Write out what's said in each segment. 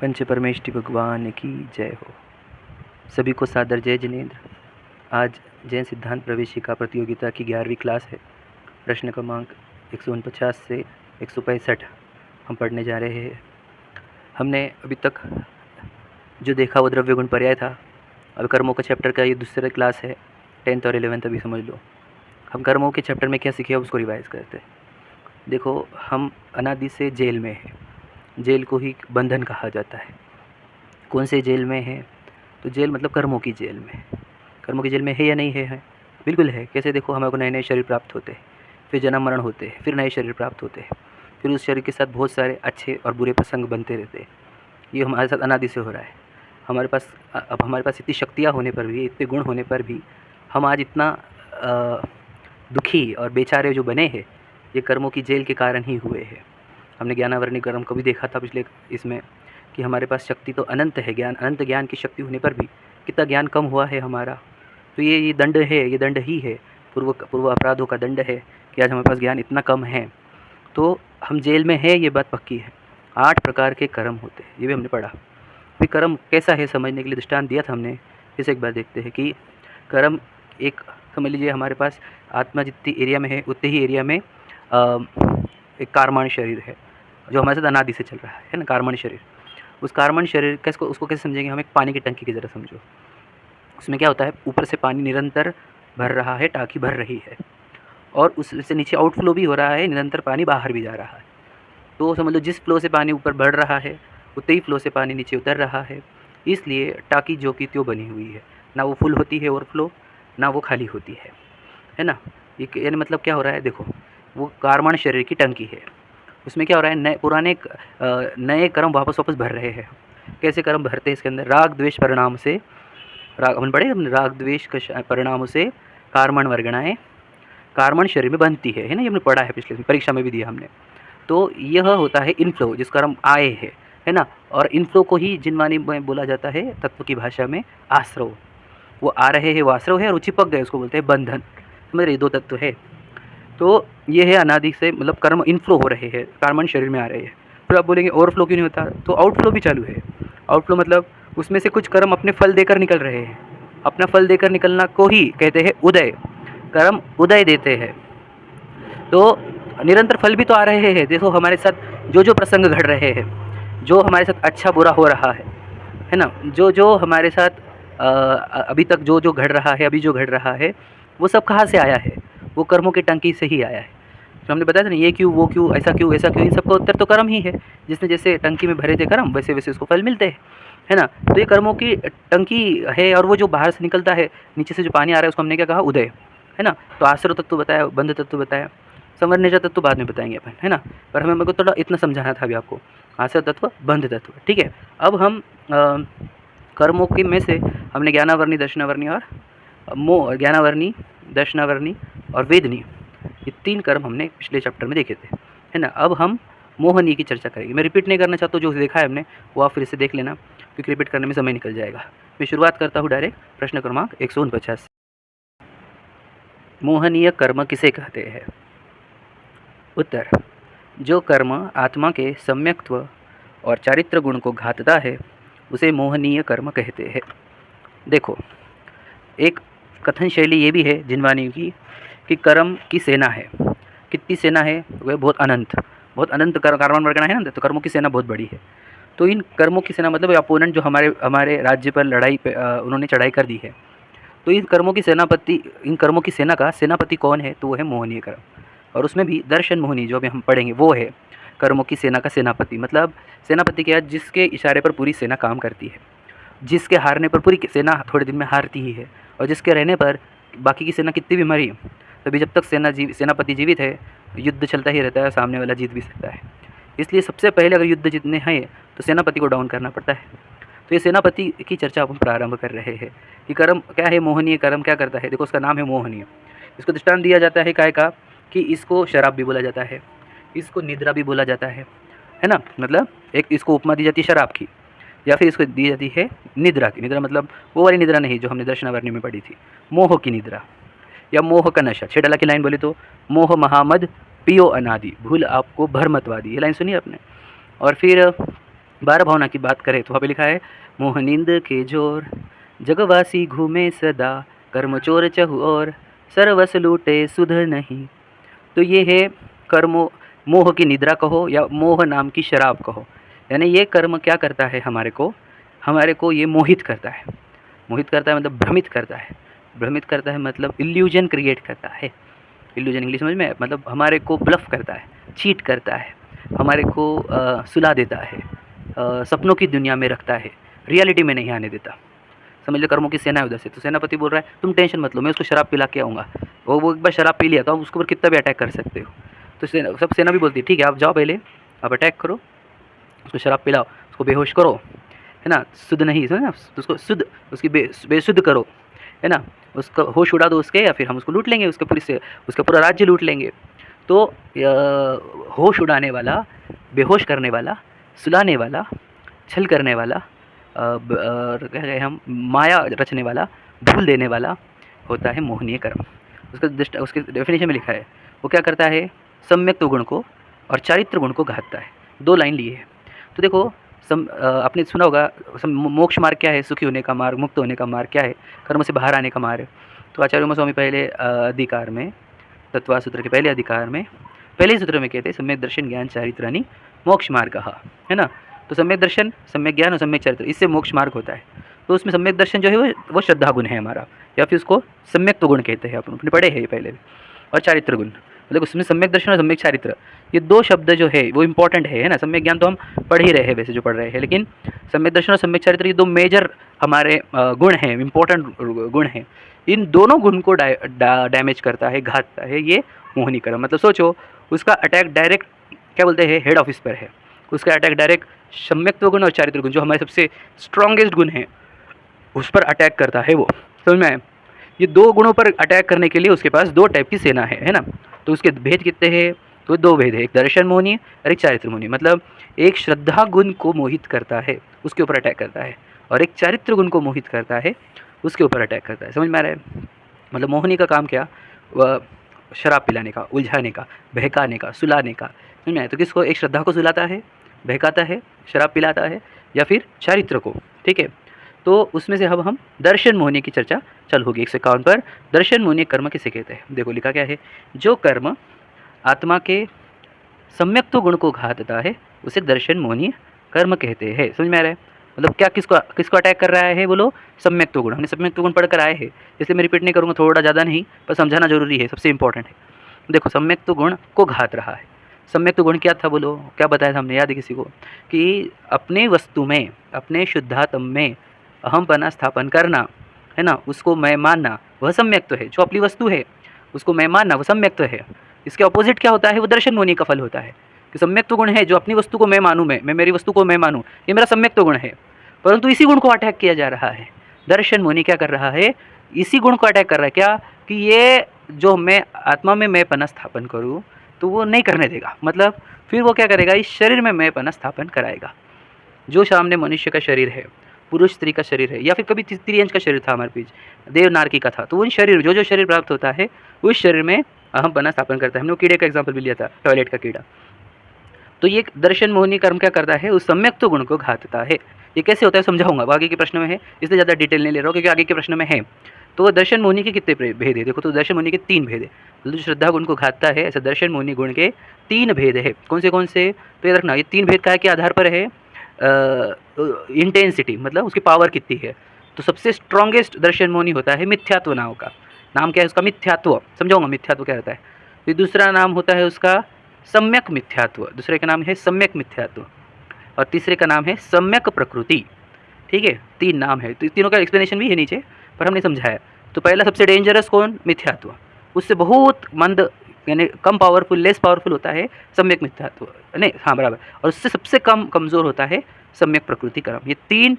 पंच परमेष्टि भगवान की जय हो। सभी को सादर जय जिनेन्द्र। आज जैन सिद्धांत प्रवेशिका प्रतियोगिता की 11वीं क्लास है। प्रश्न क्रमांक 149 से 165 हम पढ़ने जा रहे हैं। हमने अभी तक जो देखा वो द्रव्य गुण पर्याय था। अब कर्मों का चैप्टर का ये दूसरा क्लास है, 10th और 11th अभी समझ लो। हम कर्मों के चैप्टर में क्या सीखे अब उसको रिवाइज करते हैं। देखो, हम अनादि से जेल में हैं। जेल को ही बंधन कहा जाता है। कौन से जेल में है? तो जेल मतलब कर्मों की जेल में। कर्मों की जेल में है या नहीं है? बिल्कुल है। कैसे? देखो, हमें को नए नए शरीर प्राप्त होते हैं, फिर जन्म मरण होते हैं, फिर नए शरीर प्राप्त होते हैं, फिर उस शरीर के साथ बहुत सारे अच्छे और बुरे प्रसंग बनते रहते हैं। ये हमारे साथ अनादि से हो रहा है। हमारे पास अब हमारे पास इतनी शक्तियाँ होने पर भी, इतने गुण होने पर भी हम आज इतना दुखी और बेचारे जो बने हैं, ये कर्मों की जेल के कारण ही हुए हैं। हमने ज्ञानावरणी कर्म को भी देखा था पिछले इसमें कि हमारे पास शक्ति तो अनंत है, अनंत ज्ञान की शक्ति होने पर भी कितना ज्ञान कम हुआ है हमारा। तो ये दंड है, ये दंड ही है, पूर्व अपराधों का दंड है कि आज हमारे पास ज्ञान इतना कम है। तो हम जेल में है, ये बात पक्की है। 8 प्रकार के कर्म होते हैं, ये भी हमने पढ़ा। फिर कर्म कैसा है समझने के लिए दृष्टांत दिया था हमने। फिर से एक बार देखते हैं कि कर्म एक, समझ लीजिए हमारे पास आत्मा जितनी एरिया में है उतने ही एरिया में एक कार्माण शरीर है जो हमारे साथ अनादि से चल रहा है ना, कार्माण शरीर। उस कार्बन शरीर का उसको कैसे समझेंगे हम? एक पानी की टंकी की तरह समझो। उसमें क्या होता है, ऊपर से पानी निरंतर भर रहा है, टाँकी भर रही है, और उससे नीचे आउटफ्लो भी हो रहा है, निरंतर पानी बाहर भी जा रहा है। तो समझ लो जिस फ्लो से पानी ऊपर बढ़ रहा है उतने ही फ्लो से पानी नीचे उतर रहा है। इसलिए टाँकी जो की त्यों बनी हुई है, ना वो फुल होती है ओवरफ्लो, ना वो खाली होती है ना। ये यानी मतलब क्या हो रहा है? देखो, वो कार्बन शरीर की टंकी है, उसमें क्या हो रहा है, नए कर्म वापस भर रहे हैं। कैसे कर्म भरते हैं इसके अंदर? राग द्वेष परिणाम से, अपन पढ़े हमने, राग द्वेष परिणामों से कार्बन वर्गणाएँ कार्बन शरीर में बनती है ना। ये हमने पढ़ा है, पिछले परीक्षा में भी दिया हमने। तो यह होता है इनफ्लो, जिस कर्म आए है ना। और इनफ्लो को ही जिनवानी में बोला जाता है तत्व की भाषा में आश्रव। वो आ रहे हैं, वो आश्रव है, और वो चिपक गए उसको बोलते हैं बंधन। समझ रहे? 2 तत्व है। तो ये है अनादि से, मतलब कर्म इनफ्लो हो रहे हैं, कार्बन शरीर में आ रहे हैं। फिर आप बोलेंगे ओवरफ्लो क्यों नहीं होता? तो आउटफ्लो भी चालू है। आउटफ्लो मतलब उसमें से कुछ कर्म अपने फल देकर निकल रहे हैं। अपना फल देकर निकलना को ही कहते हैं उदय। कर्म उदय देते हैं, तो निरंतर फल भी तो आ रहे हैं। देखो, हमारे साथ जो जो प्रसंग घट रहे हैं, जो हमारे साथ अच्छा बुरा हो रहा है ना, जो जो हमारे साथ अभी तक जो जो घट रहा है, अभी जो घट रहा है, वो सब कहाँ से आया है? वो कर्मों की टंकी से ही आया है। तो हमने बताया था ना, ये क्यों, वो क्यों, ऐसा क्यों, ऐसा क्यों, इन सबका उत्तर तो कर्म ही है। जिसने जैसे टंकी में भरे थे कर्म, वैसे वैसे उसको फल मिलते हैं, है ना। तो ये कर्मों की टंकी है, और वो जो बाहर से निकलता है, नीचे से जो पानी आ रहा है, उसको हमने क्या कहा? उदय, है ना। तो आश्रव तत्व बताया, बंध तत्व बताया, संवर्णिज तत्व बाद में बताएंगे अपन, है ना। पर हमें मेरे को थोड़ा इतना समझाना था अभी आपको, आश्रव तत्व, बंध तत्व, ठीक है। अब हम कर्मों के में से हमने ज्ञानावर्णी, दर्शनावर्णी और ज्ञानावर्णी, दर्शनावर्णी और वेदनी, ये 3 कर्म हमने पिछले चैप्टर में देखे थे, है ना। अब हम मोहनीय की चर्चा करेंगे। मैं रिपीट नहीं करना चाहता, जो देखा है हमने वो आप फिर से देख लेना, क्योंकि रिपीट करने में समय निकल जाएगा। मैं शुरुआत करता हूँ डायरेक्ट प्रश्न क्रमांक 149। मोहनीय कर्म किसे कहते हैं? उत्तर: जो कर्म आत्मा के सम्यक्त्व और चारित्र गुण को घातता है उसे मोहनीय कर्म कहते हैं। देखो, एक कथन शैली ये भी है जिनवानी की कि कर्म की सेना है। कितनी सेना है? वह बहुत अनंत कार्बन वर्गना है ना, तो कर्मों की सेना बहुत बड़ी है। तो इन कर्मों की सेना मतलब अपोनेंट जो हमारे राज्य पर लड़ाई पे उन्होंने चढ़ाई कर दी है, तो इन कर्मों की सेना का सेनापति कौन है? तो वो है मोहनीय कर्म। और उसमें भी दर्शन मोहनी जो अभी हम पढ़ेंगे वो है कर्मों की सेना का सेनापति। मतलब सेनापति क्या? जिसके इशारे पर पूरी सेना काम करती है, जिसके हारने पर पूरी सेना थोड़े दिन में हारती ही है, और जिसके रहने पर बाकी की सेना कितनी भी मरी, तभी जब तक सेनापति जीवित है युद्ध चलता ही रहता है, सामने वाला जीत भी सकता है। इसलिए सबसे पहले अगर युद्ध जीतने हैं तो सेनापति को डाउन करना पड़ता है। तो ये सेनापति की चर्चा हम प्रारंभ कर रहे हैं कि कर्म क्या है, मोहनीय कर्म क्या करता है। देखो, उसका नाम है मोहनीय। इसको दृष्टांत दिया जाता है काय का, कि इसको शराब भी बोला जाता है, इसको निद्रा भी बोला जाता है ना। मतलब एक इसको उपमा दी जाती है शराब की, या फिर इसको दी जाती है निद्रा की। निद्रा मतलब वो वाली निद्रा नहीं जो हमने दर्शनावर्णी में पढ़ी थी, मोह की निद्रा या मोह का नशा। छेड़ला की लाइन बोली तो, मोह महामद पियो अनादि, भूल आपको भर मतवादी, ये लाइन सुनी आपने। और फिर बारह भावना की बात करें तो वहाँ पे लिखा है मोहनिंद के जोर, जगवासी घूमे सदा, कर्म चोर चहु और, सर्वस लूटे सुध नहीं। तो ये है कर्मो, मोह की निद्रा कहो या मोह नाम की शराब कहो, यानी ये कर्म क्या करता है हमारे को ये मोहित करता है। मोहित करता है मतलब भ्रमित करता है, भ्रमित करता है मतलब इल्यूजन क्रिएट करता है। इल्यूजन इंग्लिश समझ में, मतलब हमारे को ब्लफ करता है, चीट करता है, हमारे को सुला देता है, सपनों की दुनिया में रखता है, रियलिटी में नहीं आने देता। समझ लो कर्मों की सेना है उधर से, तो सेनापति बोल रहा है तुम टेंशन मत लो, मैं उसको शराब पिला के आऊँगा। वो एक बार शराब पी लिया तो आप उसके ऊपर कितना भी अटैक कर सकते हो। तो सेना भी बोलती है ठीक है आप जाओ, पहले आप अटैक करो, उसको शराब पिलाओ, उसको बेहोश करो, है ना, शुद्ध नहीं समझ ना, उसको शुद्ध, उसकी बेशुद्ध करो, है ना, उसका होश उड़ा दो उसके, या फिर हम उसको लूट लेंगे, उसके पूरी से उसका पूरा राज्य लूट लेंगे। तो होश उड़ाने वाला, बेहोश करने वाला, सुलाने वाला, छल करने वाला, क्या कहें हम, माया रचने वाला, भूल देने वाला होता है मोहनीय कर्म। उसके डेफिनेशन में लिखा है वो क्या करता है, सम्यक गुण को और चारित्र गुण को घातता है। दो लाइन लिए है। तो देखो आपने सुना होगा मोक्ष मार्ग क्या है, सुखी होने का मार्ग, मुक्त होने का मार्ग क्या है, कर्म से बाहर आने का मार्ग। तो आचार्य स्वामी पहले अधिकार में, तत्वा सूत्र के पहले अधिकार में पहले ही सूत्र में कहते हैं सम्यक दर्शन ज्ञान चारित्राणि मोक्ष मार्ग कहा, है ना। तो सम्यक दर्शन, सम्यक ज्ञान और सम्यक चरित्र, इससे मोक्ष मार्ग होता है। तो उसमें सम्यक दर्शन जो है वो श्रद्धा गुण है हमारा, या फिर उसको सम्यक तो गुण कहते हैं, अपने पढ़े हैं ये पहले भी। और चारित्र गुण, मतलब उसमें सम्यक दर्शन और सम्यक चारित्र, ये दो शब्द जो है वो इंपॉर्टेंट है ना। सम्यक ज्ञान तो हम पढ़ ही रहे हैं वैसे जो पढ़ रहे हैं, लेकिन सम्यक दर्शन और सम्यक चारित्र ये दो मेजर हमारे गुण हैं, इंपॉर्टेंट गुण हैं। इन दोनों गुण को डैमेज करता है, घातता है ये मोहनी कर्म। मतलब सोचो उसका अटैक डायरेक्ट क्या बोलते हैं हेड ऑफिस पर है, उसका अटैक डायरेक्ट सम्यक्त्व गुण और चारित्र गुण जो हमारे सबसे स्ट्रॉन्गेस्ट गुण हैं उस पर अटैक करता है वो, समझ में आए। ये दो गुणों पर अटैक करने के लिए उसके पास दो टाइप की सेना है ना। तो उसके भेद कितने हैं, तो दो भेद है, एक दर्शन मोहनी और एक चारित्र मोहनी। मतलब एक श्रद्धा गुण को मोहित करता है उसके ऊपर अटैक करता है, और एक चारित्र गुण को मोहित करता है उसके ऊपर अटैक करता है। समझ में आ रहा है। मतलब मोहनी का काम क्या, वह शराब पिलाने का, उलझाने का, बहकाने का, सुलाने का, समझ में आए। तो किसको, एक श्रद्धा को सुलाता है, बहकाता है, शराब पिलाता है, या फिर चारित्र को, ठीक है। तो उसमें से अब हम दर्शन मोहनी की चर्चा चल होगी। 151 पर दर्शन मोहनी कर्म किसे कहते हैं। देखो लिखा क्या है, जो कर्म आत्मा के सम्यक्त्व गुण को घातता है उसे दर्शन मोहनी कर्म कहते हैं। समझ में आ रहा है। मतलब क्या, किसको अटैक कर रहा है बोलो, सम्यक्त्व गुण। हमने सम्यक्त्व गुण पढ़कर आए हैं, इसलिए मैं रिपीट नहीं करूँगा, थोड़ा ज़्यादा नहीं, पर समझाना जरूरी है, सबसे इंपॉर्टेंट है। देखो सम्यक्त्व गुण को घात रहा है। सम्यक्त्व गुण क्या था बोलो, क्या बताया था हमने, याद है किसी को, कि अपने वस्तु में, अपने शुद्धात्म में अहमपना स्थापन करना, है ना, उसको मैं मानना, वह सम्यक्त्व है। जो अपनी वस्तु है उसको मैं मानना, वह सम्यक्त्व है। इसके अपोजिट क्या होता है, वो दर्शन मोहनी का फल होता है। कि सम्यक्त्व गुण है जो अपनी वस्तु को मैं मानूँ, मैं मेरी वस्तु को मैं मानूँ, ये मेरा सम्यक्त्व गुण है। परंतु इसी गुण को अटैक किया जा रहा है। दर्शन मोहनी क्या कर रहा है, इसी गुण को अटैक कर रहा है। क्या, कि ये जो मैं आत्मा में मैं पना स्थापन करूँ तो वो नहीं करने देगा। मतलब फिर वो क्या करेगा, इस शरीर में मैं पना स्थापन कराएगा। जो सामने मनुष्य का शरीर है, पुरुष स्त्री का शरीर है, या फिर कभी त्रियंश का शरीर था हमारे बीच, देव नारकी का था, तो उन शरीर, जो शरीर प्राप्त होता है उस शरीर में अहम पना स्थापन करता है। हमने कीड़े का एग्जाम्पल भी लिया था, टॉयलेट का कीड़ा। तो ये दर्शन मोहनी कर्म क्या करता है, उस सम्यक्त्व गुण को घातता है। ये कैसे होता है समझाऊंगा, वो आगे के प्रश्न में है, इसलिए ज़्यादा डिटेल नहीं ले रहा हूँ क्योंकि आगे के प्रश्न में है। तो वो दर्शन मोहनी के कितने भेद है, देखो। तो दर्शन मोहनी के 3 भेद है। जो श्रद्धा गुण को घातता है, ऐसा दर्शन मोहनी गुण के 3 भेद है। कौन से, तो याद रखना, ये 3 भेद का के आधार पर है इंटेंसिटी, मतलब उसकी पावर कितनी है। तो सबसे स्ट्रॉन्गेस्ट दर्शन मोहनी होता है मिथ्यात्व नाम का। नाम क्या है उसका, मिथ्यात्व। समझाऊंगा मिथ्यात्व क्या रहता है। फिर दूसरा नाम होता है उसका सम्यक मिथ्यात्व, दूसरे का नाम है सम्यक मिथ्यात्व, और तीसरे का नाम है सम्यक प्रकृति। ठीक है, 3 नाम है। तो तीनों का एक्सप्लेनेशन भी है नीचे, पर हमने समझाया। तो पहला सबसे डेंजरस कौन, मिथ्यात्व। उससे बहुत मंद, यानी कम पावरफुल, लेस पावरफुल होता है सम्यक मिथ्यात्व, नहीं, हाँ बराबर। और उससे सबसे कम कमज़ोर होता है सम्यक प्रकृति कर्म। ये 3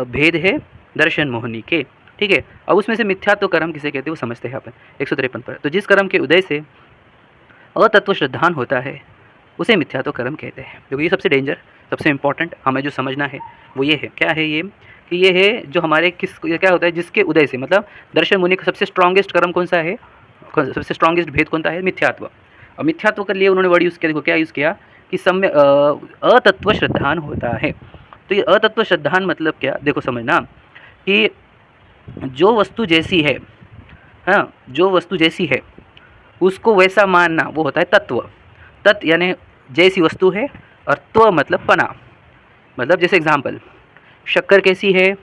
भेद है दर्शन मोहनी के। ठीक है, अब उसमें से मिथ्यात्व कर्म किसे कहते हैं वो समझते हैं अपन 153 पर। तो जिस कर्म के उदय से अतत्व श्रद्धान होता है उसे मिथ्यात्व कर्म कहते हैं। क्योंकि ये सबसे डेंजर, सबसे इंपॉर्टेंट हमें जो समझना है वो ये है। क्या है ये, कि ये है जो हमारे ये क्या होता है, जिसके उदय से, मतलब दर्शन मुनि का सबसे स्ट्रॉन्गेस्ट कर्म कौन सा है, सबसे स्ट्रॉन्गेस्ट भेद कौन सा है, मिथ्यात्व। और मिथ्यात्व के लिए उन्होंने वर्ड यूज़ किया, देखो क्या यूज़ किया, कि अतत्व श्रद्धान होता है। तो ये अतत्व श्रद्धान मतलब क्या, देखो समझना कि जो वस्तु जैसी है, हाँ, जो वस्तु जैसी है उसको वैसा मानना, वो होता है तत्व। तत्व यानी जैसी वस्तु है, और त्व मतलब पना। मतलब जैसे एग्जाम्पल, शक्कर कैसी है,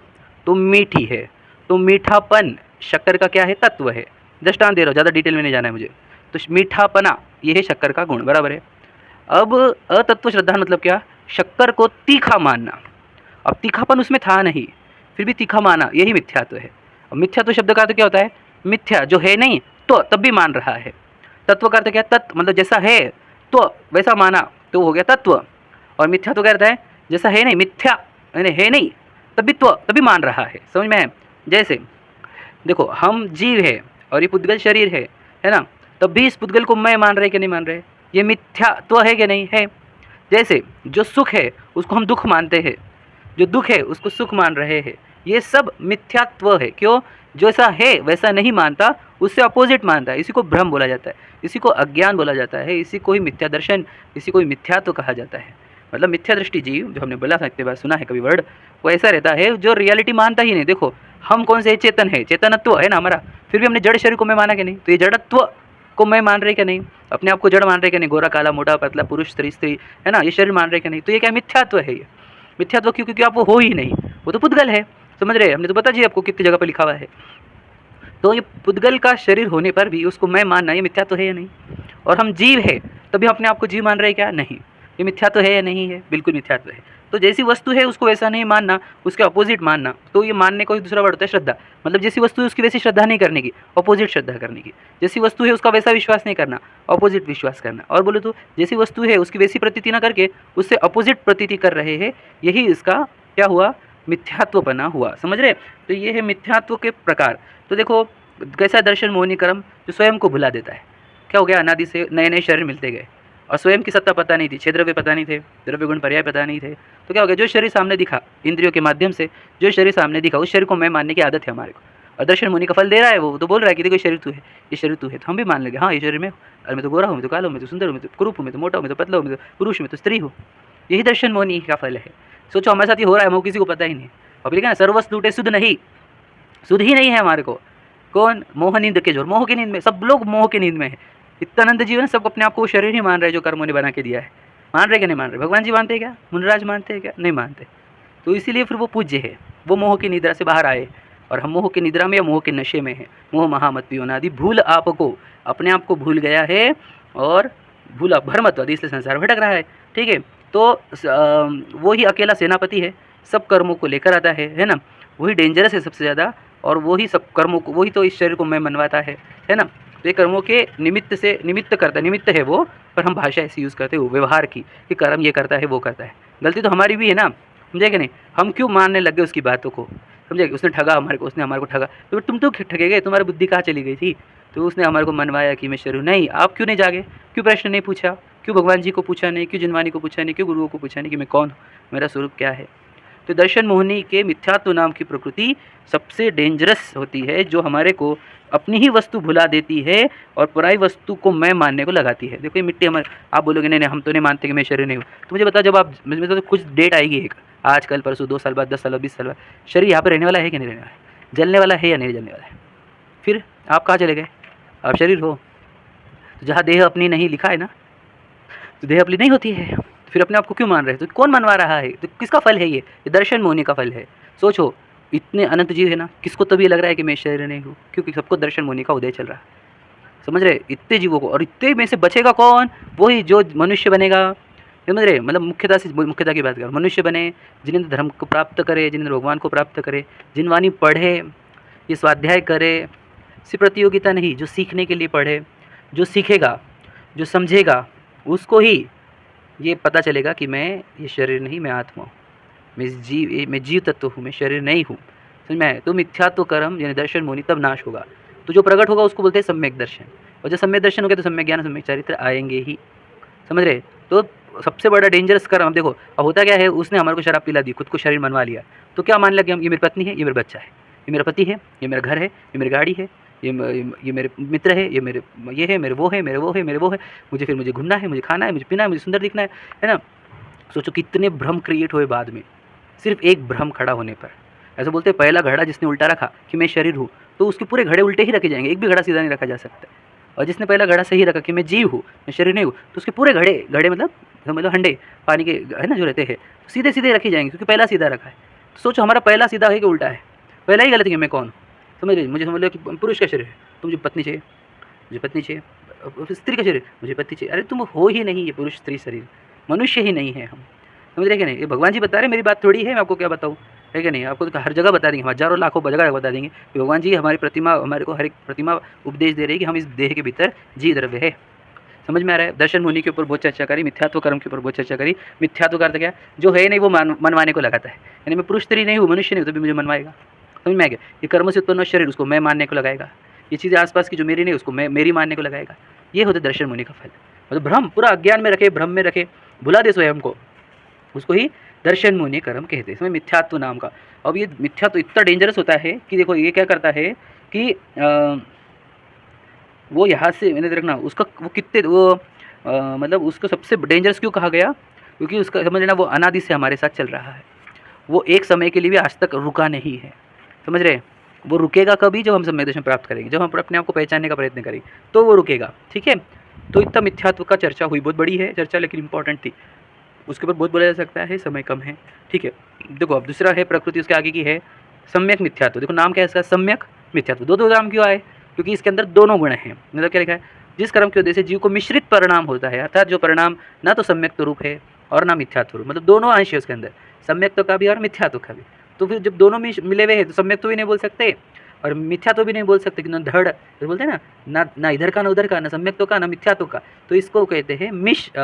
तो मीठी है, तो मीठापन शक्कर का क्या है, तत्व है। दृष्टांत दे रहा हूँ, ज़्यादा डिटेल में नहीं जाना है मुझे। तो मीठापना ये है शक्कर का गुण, बराबर है। अब अतत्व श्रद्धा मतलब क्या, शक्कर को तीखा मानना। अब तीखापन उसमें था नहीं, फिर भी तीखा माना, यही मिथ्यात्व है। अब मिथ्यात्व शब्द का अर्थ क्या होता है, मिथ्या जो है नहीं तो तब भी मान रहा है। तत्व का अर्थ क्या, तत्व मतलब जैसा है तो वैसा माना, तो हो गया तत्व। और मिथ्या तो क्या रहता है, जैसा है नहीं, मिथ्या यानी है नहीं तभी मान रहा है। समझ में है। जैसे देखो, हम जीव है और ये पुद्गल शरीर है ना, तब भी इस पुद्गल को मैं मान रहे कि नहीं मान रहे, ये मिथ्यात्व है कि नहीं है। जैसे जो सुख है उसको हम दुख मानते हैं, जो दुख है उसको सुख मान रहे हैं, ये सब मिथ्यात्व है। क्यों, जैसा है वैसा नहीं मानता, उससे अपोजिट मानता है। इसी को भ्रम बोला जाता है, इसी को अज्ञान बोला जाता है, इसी को ही मिथ्या दर्शन, इसी को ही मिथ्यात्व कहा जाता है। मतलब मिथ्या दृष्टि जीव, जो हमने बोला था इतने बार सुना है कभी वर्ड, वो ऐसा रहता है जो रियलिटी मानता ही नहीं। देखो हम कौन से चेतन है, चेतनत्व है ना हमारा, फिर भी हमने जड़ शरीर को मैं माना कि नहीं, तो ये जड़त्व को मैं मान रहे कि नहीं, अपने आप को जड़ मान रहे कि नहीं, गोरा काला मोटा पतला पुरुष स्त्री है ना, ये शरीर मान रहे कि नहीं, तो ये क्या मिथ्यात्व है। ये मिथ्यात्व क्यों, क्योंकि आप वो हो ही नहीं, वो तो पुद्गल है। समझ रहे, हमने तो बता जी आपको कितनी जगह पर लिखा हुआ है। तो ये पुद्गल का शरीर होने पर भी उसको मैं मानना, ये मिथ्यात्व है या नहीं। और हम जीव है तभी अपने आप को जीव मान रहे हैं क्या, नहीं, ये मिथ्यात्व है या नहीं है, बिल्कुल मिथ्यात्व है। तो जैसी वस्तु है उसको वैसा नहीं मानना, उसके अपोजिट मानना, तो ये मानने को दूसरा वर्ड होता है श्रद्धा। मतलब जैसी वस्तु है उसकी वैसी श्रद्धा नहीं करने की, अपोजिट श्रद्धा करने की। जैसी वस्तु है उसका वैसा विश्वास नहीं करना, अपोजिट विश्वास करना। और बोलो तो जैसी वस्तु है उसकी वैसी प्रतीति ना करके उससे अपोजिट प्रतीति कर रहे हैं, यही इसका क्या हुआ, मिथ्यात्वपना हुआ। समझ रहे। तो ये है मिथ्यात्व के प्रकार। तो देखो कैसा दर्शन मोहिनी कर्म, जो स्वयं को भुला देता है। क्या हो गया, अनादि से नए नए शरीर मिलते गए और स्वयं की सत्ता पता नहीं थी, छह द्रव्य पता नहीं थे, द्रव्य गुण पर्याय पता नहीं थे, तो क्या हो गया, जो शरीर सामने दिखा इंद्रियों के माध्यम से, जो शरीर सामने दिखा उस शरीर को मैं मानने की आदत है हमारे को। और दर्शन मुनि का फल दे रहा है, वो तो बोल रहा है कि देखो शरीर तू है, ये शरीर तू है, तो हम भी मान लेंगे हाँ ये शरीर में, अरे मैं तो गोरा हूँ, मैं तो काला हूँ, मैं तो सुंदर हूँ, मैं तो कुरूप हूँ, मैं तो मोटा हूँ, मैं तो पतला हूँ, मैं तो पुरुष हूँ, मैं तो स्त्री हूँ। यही दर्शन मोहिनी का फल है। सोचो हमारे साथ ये हो रहा है, हमको किसी को पता ही नहीं। अब लिखा ना, सर्वस्व लूटे शुद्ध नहीं, शुद्ध ही नहीं है हमारे को। कौन, मोह नींद के जोर, मोह की नींद में, सब लोग मोह की नींद में है। इतना आनंद जीवन, सब अपने आप को शरीर ही मान रहे हैं जो कर्मों ने बना के दिया है। मान रहे कि नहीं मान रहे, भगवान जी मानते हैं क्या, मुनराज मानते हैं क्या, नहीं मानते। तो इसीलिए फिर वो पूज्य है, वो मोह की निद्रा से बाहर आए। और हम मोह की निद्रा में या मोह के नशे में है। मोह महामत पियोनादि, भूल आपको, अपने आप को भूल गया है और भूला भ्रमत्वादि, इसलिए संसार भटक रहा है। ठीक है, तो वो ही अकेला सेनापति है, सब कर्मों को लेकर आता है ना, वही डेंजरस है सबसे ज़्यादा। और वही सब कर्मों को, वही तो इस शरीर को मैं मनवाता है ना। तो ये कर्मों के निमित्त से निमित्त करता है, निमित्त है वो, पर हम भाषा ऐसी यूज़ करते हैं व्यवहार की कि कर्म ये करता है वो करता है। गलती तो हमारी भी है ना, समझे कि नहीं। हम क्यों मानने लग गए उसकी बातों को, समझे, उसने ठगा हमारे को, उसने हमारे को ठगा, तो तुम तो ठगे गए, तुम्हारी बुद्धि कहाँ चली गई थी। तो उसने हमारे को मनवाया कि मैं शरीर नहीं। आप क्यों नहीं जागे, क्यों प्रश्न नहीं पूछा, क्यों भगवान जी को पूछा नहीं, क्यों जिनवानी को पूछा नहीं, क्यों गुरुओं को पूछा नहीं कि मैं कौन हूँ, मेरा स्वरूप क्या है। तो दर्शन मोहिनी के मिथ्यात्व नाम की प्रकृति सबसे डेंजरस होती है, जो हमारे को अपनी ही वस्तु भुला देती है और पराई वस्तु को मैं मानने को लगाती है। देखो ये मिट्टी हमारे, आप बोलोगे नहीं नहीं हम तो नहीं मानते कि मैं शरीर नहीं हूँ, तो मुझे बताओ, जब आप मुझे तो कुछ डेट आएगी एक, आज कल परसों 2 साल बाद 10 साल बाद 20 साल बाद, शरीर यहाँ पर रहने वाला है कि नहीं रहने वाला है, जलने वाला है या नहीं जलने वाला है, फिर आप कहाँ चले गए, आप शरीर हो। तो जहाँ देह अपनी नहीं लिखा है ना, तो देह अपनी नहीं होती है, फिर अपने आप को क्यों मान रहे हैं, तो कौन मनवा रहा है, तो किसका फल है ये दर्शन मोहिनी का फल है। सोचो इतने अनंत जीव है ना, किसको तो भी लग रहा है कि मैं शरीर नहीं हूँ, क्योंकि सबको दर्शन मोहिनी का उदय चल रहा है। समझ रहे, इतने जीवों को, और इतने में से बचेगा कौन, वही जो मनुष्य बनेगा। समझ रहे, मतलब मुख्यता की बात करें, मनुष्य बने, जिन्हें धर्म को प्राप्त करे, जिन्हें भगवान को प्राप्त करे, जिनवानी पढ़े, ये स्वाध्याय करे, सिर्फ प्रतियोगिता नहीं, जो सीखने के लिए पढ़े, जो सीखेगा, जो समझेगा, उसको ही ये पता चलेगा कि मैं ये शरीर नहीं, मैं आत्मा हूँ, मैं जीव तत्व हूँ, मैं शरीर नहीं हूँ। समझ में आए। तो मिथ्यात्व कर्म यानी दर्शन मोहिनी तब नाश होगा, तो जो प्रकट होगा उसको बोलते हैं सम्यक दर्शन, और जब सम्यक दर्शन हो गया तो सम्यक ज्ञान, सम्यक चरित्र आएंगे ही। समझ रहे। तो सबसे बड़ा डेंजरस कर्म, अब देखो अब होता क्या है, उसने हमारे को शराब पिला दी, खुद को शरीर मनवा लिया, तो क्या मान लिया कि हम, ये मेरी पत्नी है, ये मेरा बच्चा है, ये मेरा पति है, ये मेरा घर है, ये मेरी गाड़ी है, ये मेरे मित्र है, ये मेरे ये है, मेरे वो है, मेरे वो है, मेरे वो है, मुझे घूमना है, मुझे खाना है, मुझे पीना है, मुझे सुंदर दिखना है ना। सोचो कितने भ्रम क्रिएट हुए बाद में, सिर्फ एक भ्रम खड़ा होने पर। ऐसा बोलते हैं पहला घड़ा जिसने उल्टा रखा कि मैं शरीर हूँ, तो उसके पूरे घड़े उल्टे ही रखे जाएंगे, एक भी घड़ा सीधा नहीं रखा जा सकता। और जिसने पहला घड़ा सही रखा कि मैं जीव हूँ, मैं शरीर नहीं हूँ, तो उसके पूरे घड़े घड़े मतलब हंडे पानी के है ना जो रहते हैं, सीधे सीधे रखे जाएंगे क्योंकि पहला सीधा रखा है। तो सोचो हमारा पहला सीधा है कि उल्टा है, पहला ही गलत है कि मैं कौन हूँ। समझ लीजिए, मुझे समझ लो कि पुरुष का शरीर है तो मुझे पत्नी चाहिए, मुझे पत्नी चाहिए। स्त्री का शरीर, मुझे पत्नी चाहिए। अरे तुम हो ही नहीं ये पुरुष स्त्री शरीर, मनुष्य ही नहीं है हम। समझ रहे कि नहीं? ये भगवान जी बता रहे, मेरी बात थोड़ी है, मैं आपको क्या बताऊँ, है कि नहीं? आपको तो हर जगह बता देंगे, हज़ारों लाखों जगह बता देंगे कि भगवान जी हमारी प्रतिमा, हमारे को हर एक प्रतिमा उपदेश दे रही है कि हम इस देह के भीतर जी द्रव्य है। समझ में आ रहा है? दर्शन मुनि के ऊपर बहुत चर्चा करी, मिथ्यात्व कर्म के ऊपर बहुत चर्चा करी। मिथ्यात्व का अर्थ क्या? जो है नहीं वो मनवाने को लगाता है, यानी मैं पुरुष स्त्री नहीं हूँ, मनुष्य नहीं हूँ, तो भी मुझे मनवाएगा। समझ में आ गया? ये कर्म से उत्पन्न शरीर, उसको मैं मानने को लगाएगा। ये चीज़ें आसपास की जो मेरी नहीं, उसको मैं मेरी मानने को लगाएगा। ये होता है दर्शन मुनि का फल। मतलब भ्रम, पूरा अज्ञान में रखे, भ्रम में रखे, भुला दे स्वयं को, उसको ही दर्शन मुनि कर्म कहते हैं। इसमें मिथ्यात्व नाम का। अब ये मिथ्यात्व इतना डेंजरस होता है कि देखो ये क्या करता है कि वो यहाँ से मैंने देखना उसका वो कितने वो मतलब उसको सबसे डेंजरस क्यों कहा गया, क्योंकि उसका समझ लेना वो अनादि से हमारे साथ चल रहा है। वो एक समय के लिए भी आज तक रुका नहीं है। समझ रहे? वो रुकेगा कभी? जब हम सम्यक दर्शन प्राप्त करेंगे, जब हम अपने आप को पहचानने का प्रयत्न करेंगे तो वो रुकेगा। ठीक है? तो इतना मिथ्यात्व का चर्चा हुई, बहुत बड़ी है चर्चा लेकिन इंपॉर्टेंट थी, उसके ऊपर बहुत बोला जा सकता है, समय कम है। ठीक है? देखो अब दूसरा है प्रकृति, उसके आगे की है सम्यक मिथ्यात्व। देखो नाम क्या है इसका, सम्यक मिथ्यात्व। दो नाम क्यों आए? क्योंकि इसके अंदर दोनों गुण हैं। मतलब क्या लिखा है? जिस कर्म के उद्देश्य जीव को मिश्रित परिणाम होता है, अर्थात जो परिणाम ना तो सम्यक रूप है और ना मिथ्यात्व रूप, मतलब दोनों अंश है उसके अंदर, सम्यक का भी और मिथ्यात्व का भी। तो फिर जब दोनों मिले हुए हैं तो सम्यक भी नहीं बोल सकते और मिथ्या तो भी नहीं बोल सकते कि ना धड़, तो बोलते हैं ना इधर का ना उधर का, ना सम्यक तो का ना मिथ्यात्व का। तो इसको कहते हैं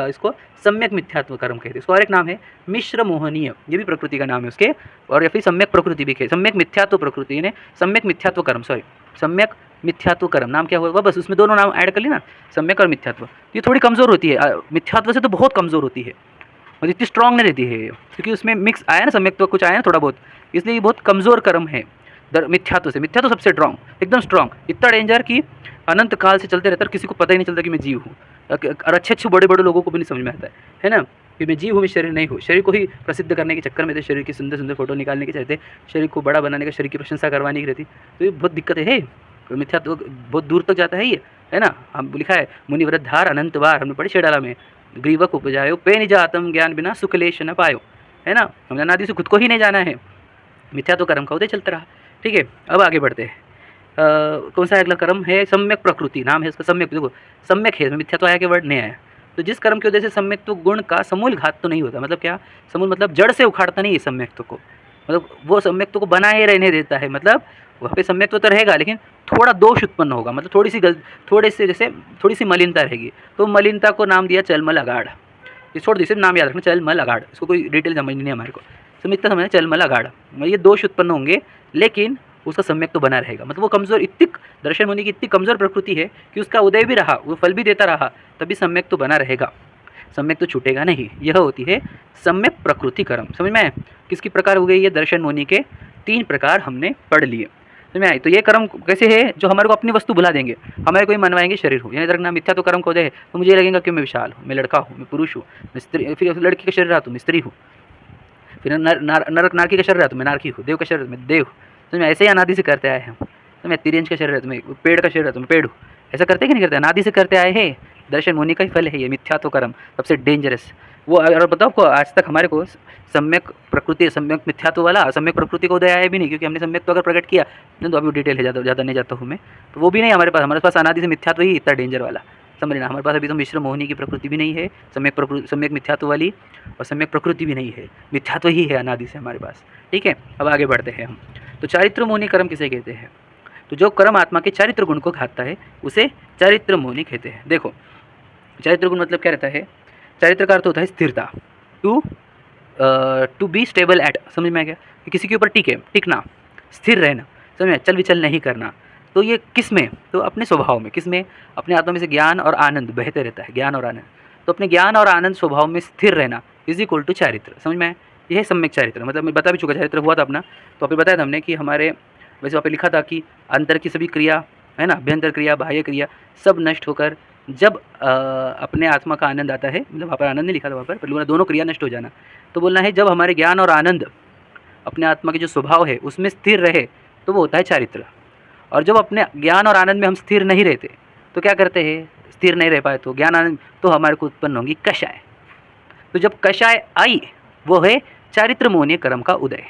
इसको सम्यक मिथ्यात्व कर्म कहते हैं। इसको और एक नाम है मिश्र मोहनीय, ये भी प्रकृति का नाम है उसके, और या फिर सम्यक प्रकृति भी कहते, सम्यक मिथ्यात्व प्रकृति, यानी सम्यक मिथ्यात्व कर्म, सॉरी सम्यक मिथ्यात्व कर्म नाम क्या होगा, बस उसमें दोनों नाम ऐड कर लेना, सम्यक और मिथ्यात्व। ये थोड़ी कमज़ोर होती है, मिथ्यात्व से तो बहुत कमज़ोर होती है, मतलब इतनी स्ट्रांग नहीं रहती है, क्योंकि उसमें मिक्स आया ना, सम्यक तो कुछ आया ना थोड़ा बहुत, इसलिए ये बहुत कमज़ोर कर्म है मिथ्यात्व से। मिथ्यात्व सबसे स्ट्रांग, एकदम स्ट्रांग, इतना डेंजर कि अनंत काल से चलते रहता है, किसी को पता ही नहीं चलता कि मैं जीव हूँ, और अच्छे बड़े लोगों को भी नहीं समझ में आता है ना, कि मैं जीव हूँ, मैं शरीर नहीं हूँ। शरीर को ही प्रसिद्ध करने के चक्कर में थे, शरीर की सुंदर सुंदर फोटो निकालने के चाहते, शरीर को बड़ा बनाने का, शरीर की प्रशंसा करवाने की रहती, तो ये बहुत दिक्कत है। मिथ्यात्व बहुत दूर तक जाता है ये, है ना। हम लिखा है मुनिव्रत धार अनंत बार, हमने पढ़ी शेडाला में, ग्रीवक उपजायो पे निज आत्म ज्ञान बिना सुखलेश न पायो, है ना। हमने अनादि से खुद को ही नहीं जाना है, मिथ्यात्व कर्म का उदय चलता रहा। ठीक है, अब आगे बढ़ते हैं। कौन सा अगला कर्म है? सम्यक प्रकृति नाम है इसका। सम्यक, देखो सम्यक है, मिथ्यात्व आया के वर्ड नहीं आया। तो जिस कर्म की वजह से सम्यक्त्व गुण का समूल घात तो नहीं होता, मतलब क्या समूल, मतलब जड़ से उखाड़ता नहीं है सम्यक्त्व को, मतलब वो सम्यक्त्व को बनाए रहने देता है, मतलब वहाँ पे सम्यक्त्व तो रहेगा लेकिन थोड़ा दोष उत्पन्न होगा, मतलब थोड़ी सी मलिनता रहेगी, तो मलिनता को नाम दिया चलमल अगाढ़। ये छोड़ दीजिए, नाम याद रखना चलमल अगाढ़, इसको कोई डिटेल समझनी नहीं है हमारे को, इतना समझना चलमल अगाढ़। ये दोष उत्पन्न होंगे लेकिन उसका सम्यक तो बना रहेगा, मतलब वो कमज़ोर, इतनी दर्शन होने की इतनी कमज़ोर प्रकृति है कि उसका उदय भी रहा, वो फल भी देता रहा, तभी सम्यक तो बना रहेगा, सम्यक तो छूटेगा नहीं। यह होती है सम्यक प्रकृति कर्म। समझ में आए किसकी प्रकार हो गई? ये दर्शन मुनि के 3 प्रकार हमने पढ़ लिए, समझ में आए। तो ये कर्म कैसे है? जो हमारे को अपनी वस्तु भुला देंगे, हमारे को ही मनवाएंगे शरीर हो, यानी रखना मिथ्या तो कर्म को दे, तो मुझे लगेगा कि मैं विशाल हूँ, मैं लड़का हूँ, मैं पुरुष हूँ, मैं स्त्री, फिर लड़की का शरीर रहा तो मैं स्त्री हूँ, फिर नारकी का शरीर रहा तो मैं नारकी हूँ, देव का शरीर मैं देव। तो मैं ऐसे ही अनादि से करते आए हैं। तो मैं तिरंज का शरीर है तो मैं पेड़ का शरीर है तो मैं पेड़ हूँ, ऐसा करते कि नहीं करते? अनादि से करते आए हैं, दर्शन मुनि का ही फल है ये मिथ्यात्व कर्म, सबसे डेंजरस वो। और बताओ आपको, आज तक हमारे को सम्यक प्रकृति, सम्यक मिथ्यात्व वाला, सम्यक प्रकृति को उदय आया भी नहीं, क्योंकि हमने सम्यक तो अगर प्रकट किया नहीं, तो अभी डिटेल है, ज़्यादा नहीं जाता हूँ मैं, तो वो भी नहीं हमारे पास अनादि से मिथ्यात्व ही इतना डेंजर वाला, समझ लेना। हमारे पास अभी तो मिश्र मोहिनी की प्रकृति भी नहीं है, सम्यक मिथ्यात्व वाली, और सम्यक प्रकृति भी नहीं है, मिथ्यात्व ही है अनादि से हमारे पास। ठीक है, अब आगे बढ़ते हैं हम। तो चारित्र मोहिनी कर्म किसे कहते हैं? तो जो कर्म आत्मा के चारित्र गुण को घातता है उसे चारित्र मोहिनी कहते हैं। देखो चारित्र गुण मतलब क्या रहता है? चारित्र का अर्थ होता है स्थिरता, टू बी स्टेबल एट, समझ में आ गया? कि किसी के ऊपर टिकना, स्थिर रहना, समझ में, चल विचल नहीं करना। तो ये किस में? तो अपने स्वभाव में, किस में? अपने आत्मा में से ज्ञान और आनंद बहते रहता है, ज्ञान और आनंद। तो अपने ज्ञान और आनंद स्वभाव में स्थिर रहना इज इक्वल टू चारित्र, समझ में आया? यह है सम्यक चारित्र, मतलब मैं बता भी चुका चारित्र हुआ था अपना, तो अभी बताया था हमने कि हमारे, वैसे वहाँ पे लिखा था कि अंतर की सभी क्रिया है ना, अभ्यंतर क्रिया बाह्य क्रिया सब नष्ट होकर जब अपने आत्मा का आनंद आता है, मतलब वहाँ पर आनंद नहीं लिखा था, वहाँ पर बोलना दोनों क्रिया नष्ट हो जाना, तो बोलना है जब हमारे ज्ञान और आनंद अपने आत्मा के जो स्वभाव है उसमें स्थिर रहे तो वो होता है चारित्र। और जब अपने ज्ञान और आनंद में हम स्थिर नहीं रहते तो क्या करते हैं, स्थिर नहीं रह पाए तो ज्ञान आनंद, तो हमारे को उत्पन्न होंगी कषाय। तो जब कषाय आई वो है चारित्र मोहनीय कर्म का उदय।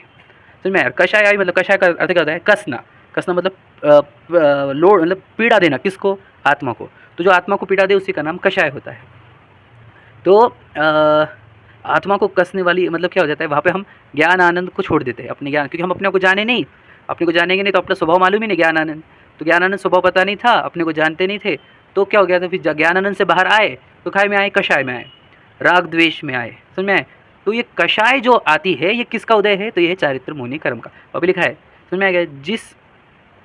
समझ में यार, कषाय आई मतलब कषाय का अर्थ क्या होता है, कसना। कसना मतलब लोड, मतलब पीड़ा देना, किसको, आत्मा को। तो जो आत्मा को पीड़ा दे उसी का नाम कषाय होता है। तो आत्मा को कसने वाली मतलब क्या हो जाता है, वहाँ पे हम ज्ञान आनंद को छोड़ देते हैं, अपने ज्ञान, क्योंकि हम अपने को जाने नहीं, अपने को जानेंगे नहीं तो अपना स्वभाव मालूम ही नहीं ज्ञान आनंद। तो ज्ञान आनंद स्वभाव पता नहीं था, अपने को जानते नहीं थे, तो क्या हो गया था, फिर ज्ञान आनंद से बाहर आए तो काय में आए, कषाय में आए, राग द्वेष में आए। समझ में आए। तो ये कषाय जो आती है ये किसका उदय है, तो ये है चारित्र मोहनी कर्म का। अभी लिखा है, समझ में आ गया, जिस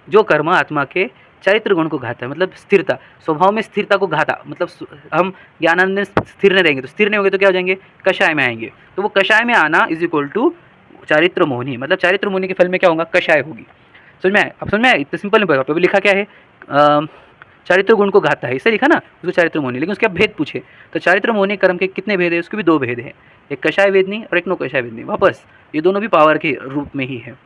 जो कर्म आत्मा के चारित्र गुण को घाता है, मतलब स्थिरता, स्वभाव में स्थिरता को घाता, मतलब हम ज्ञानानंद में स्थिर नहीं रहेंगे, तो स्थिर नहीं होंगे तो क्या हो जाएंगे, कषाय में आएंगे। तो वो कषाय में आना इज इक्वल टू चारित्र मोहनी, मतलब चारित्र मोहनी के फल में क्या होगा, कषाय होगी। समझ में आए। अब समझ में आए, इतना सिंपल नहीं पड़ेगा। लिखा क्या है, चारित्र गुण को घाता है, इसे लिखा ना, उसको चारित्र मोहनी। लेकिन उसके अब भेद पूछे तो चारित्र मोहनी कर्म के कितने भेद है, उसके भी दो भेद है, एक कषाय वेदनी और एक नो कषाय वेदनी। वापस ये दोनों भी पावर के रूप में ही है।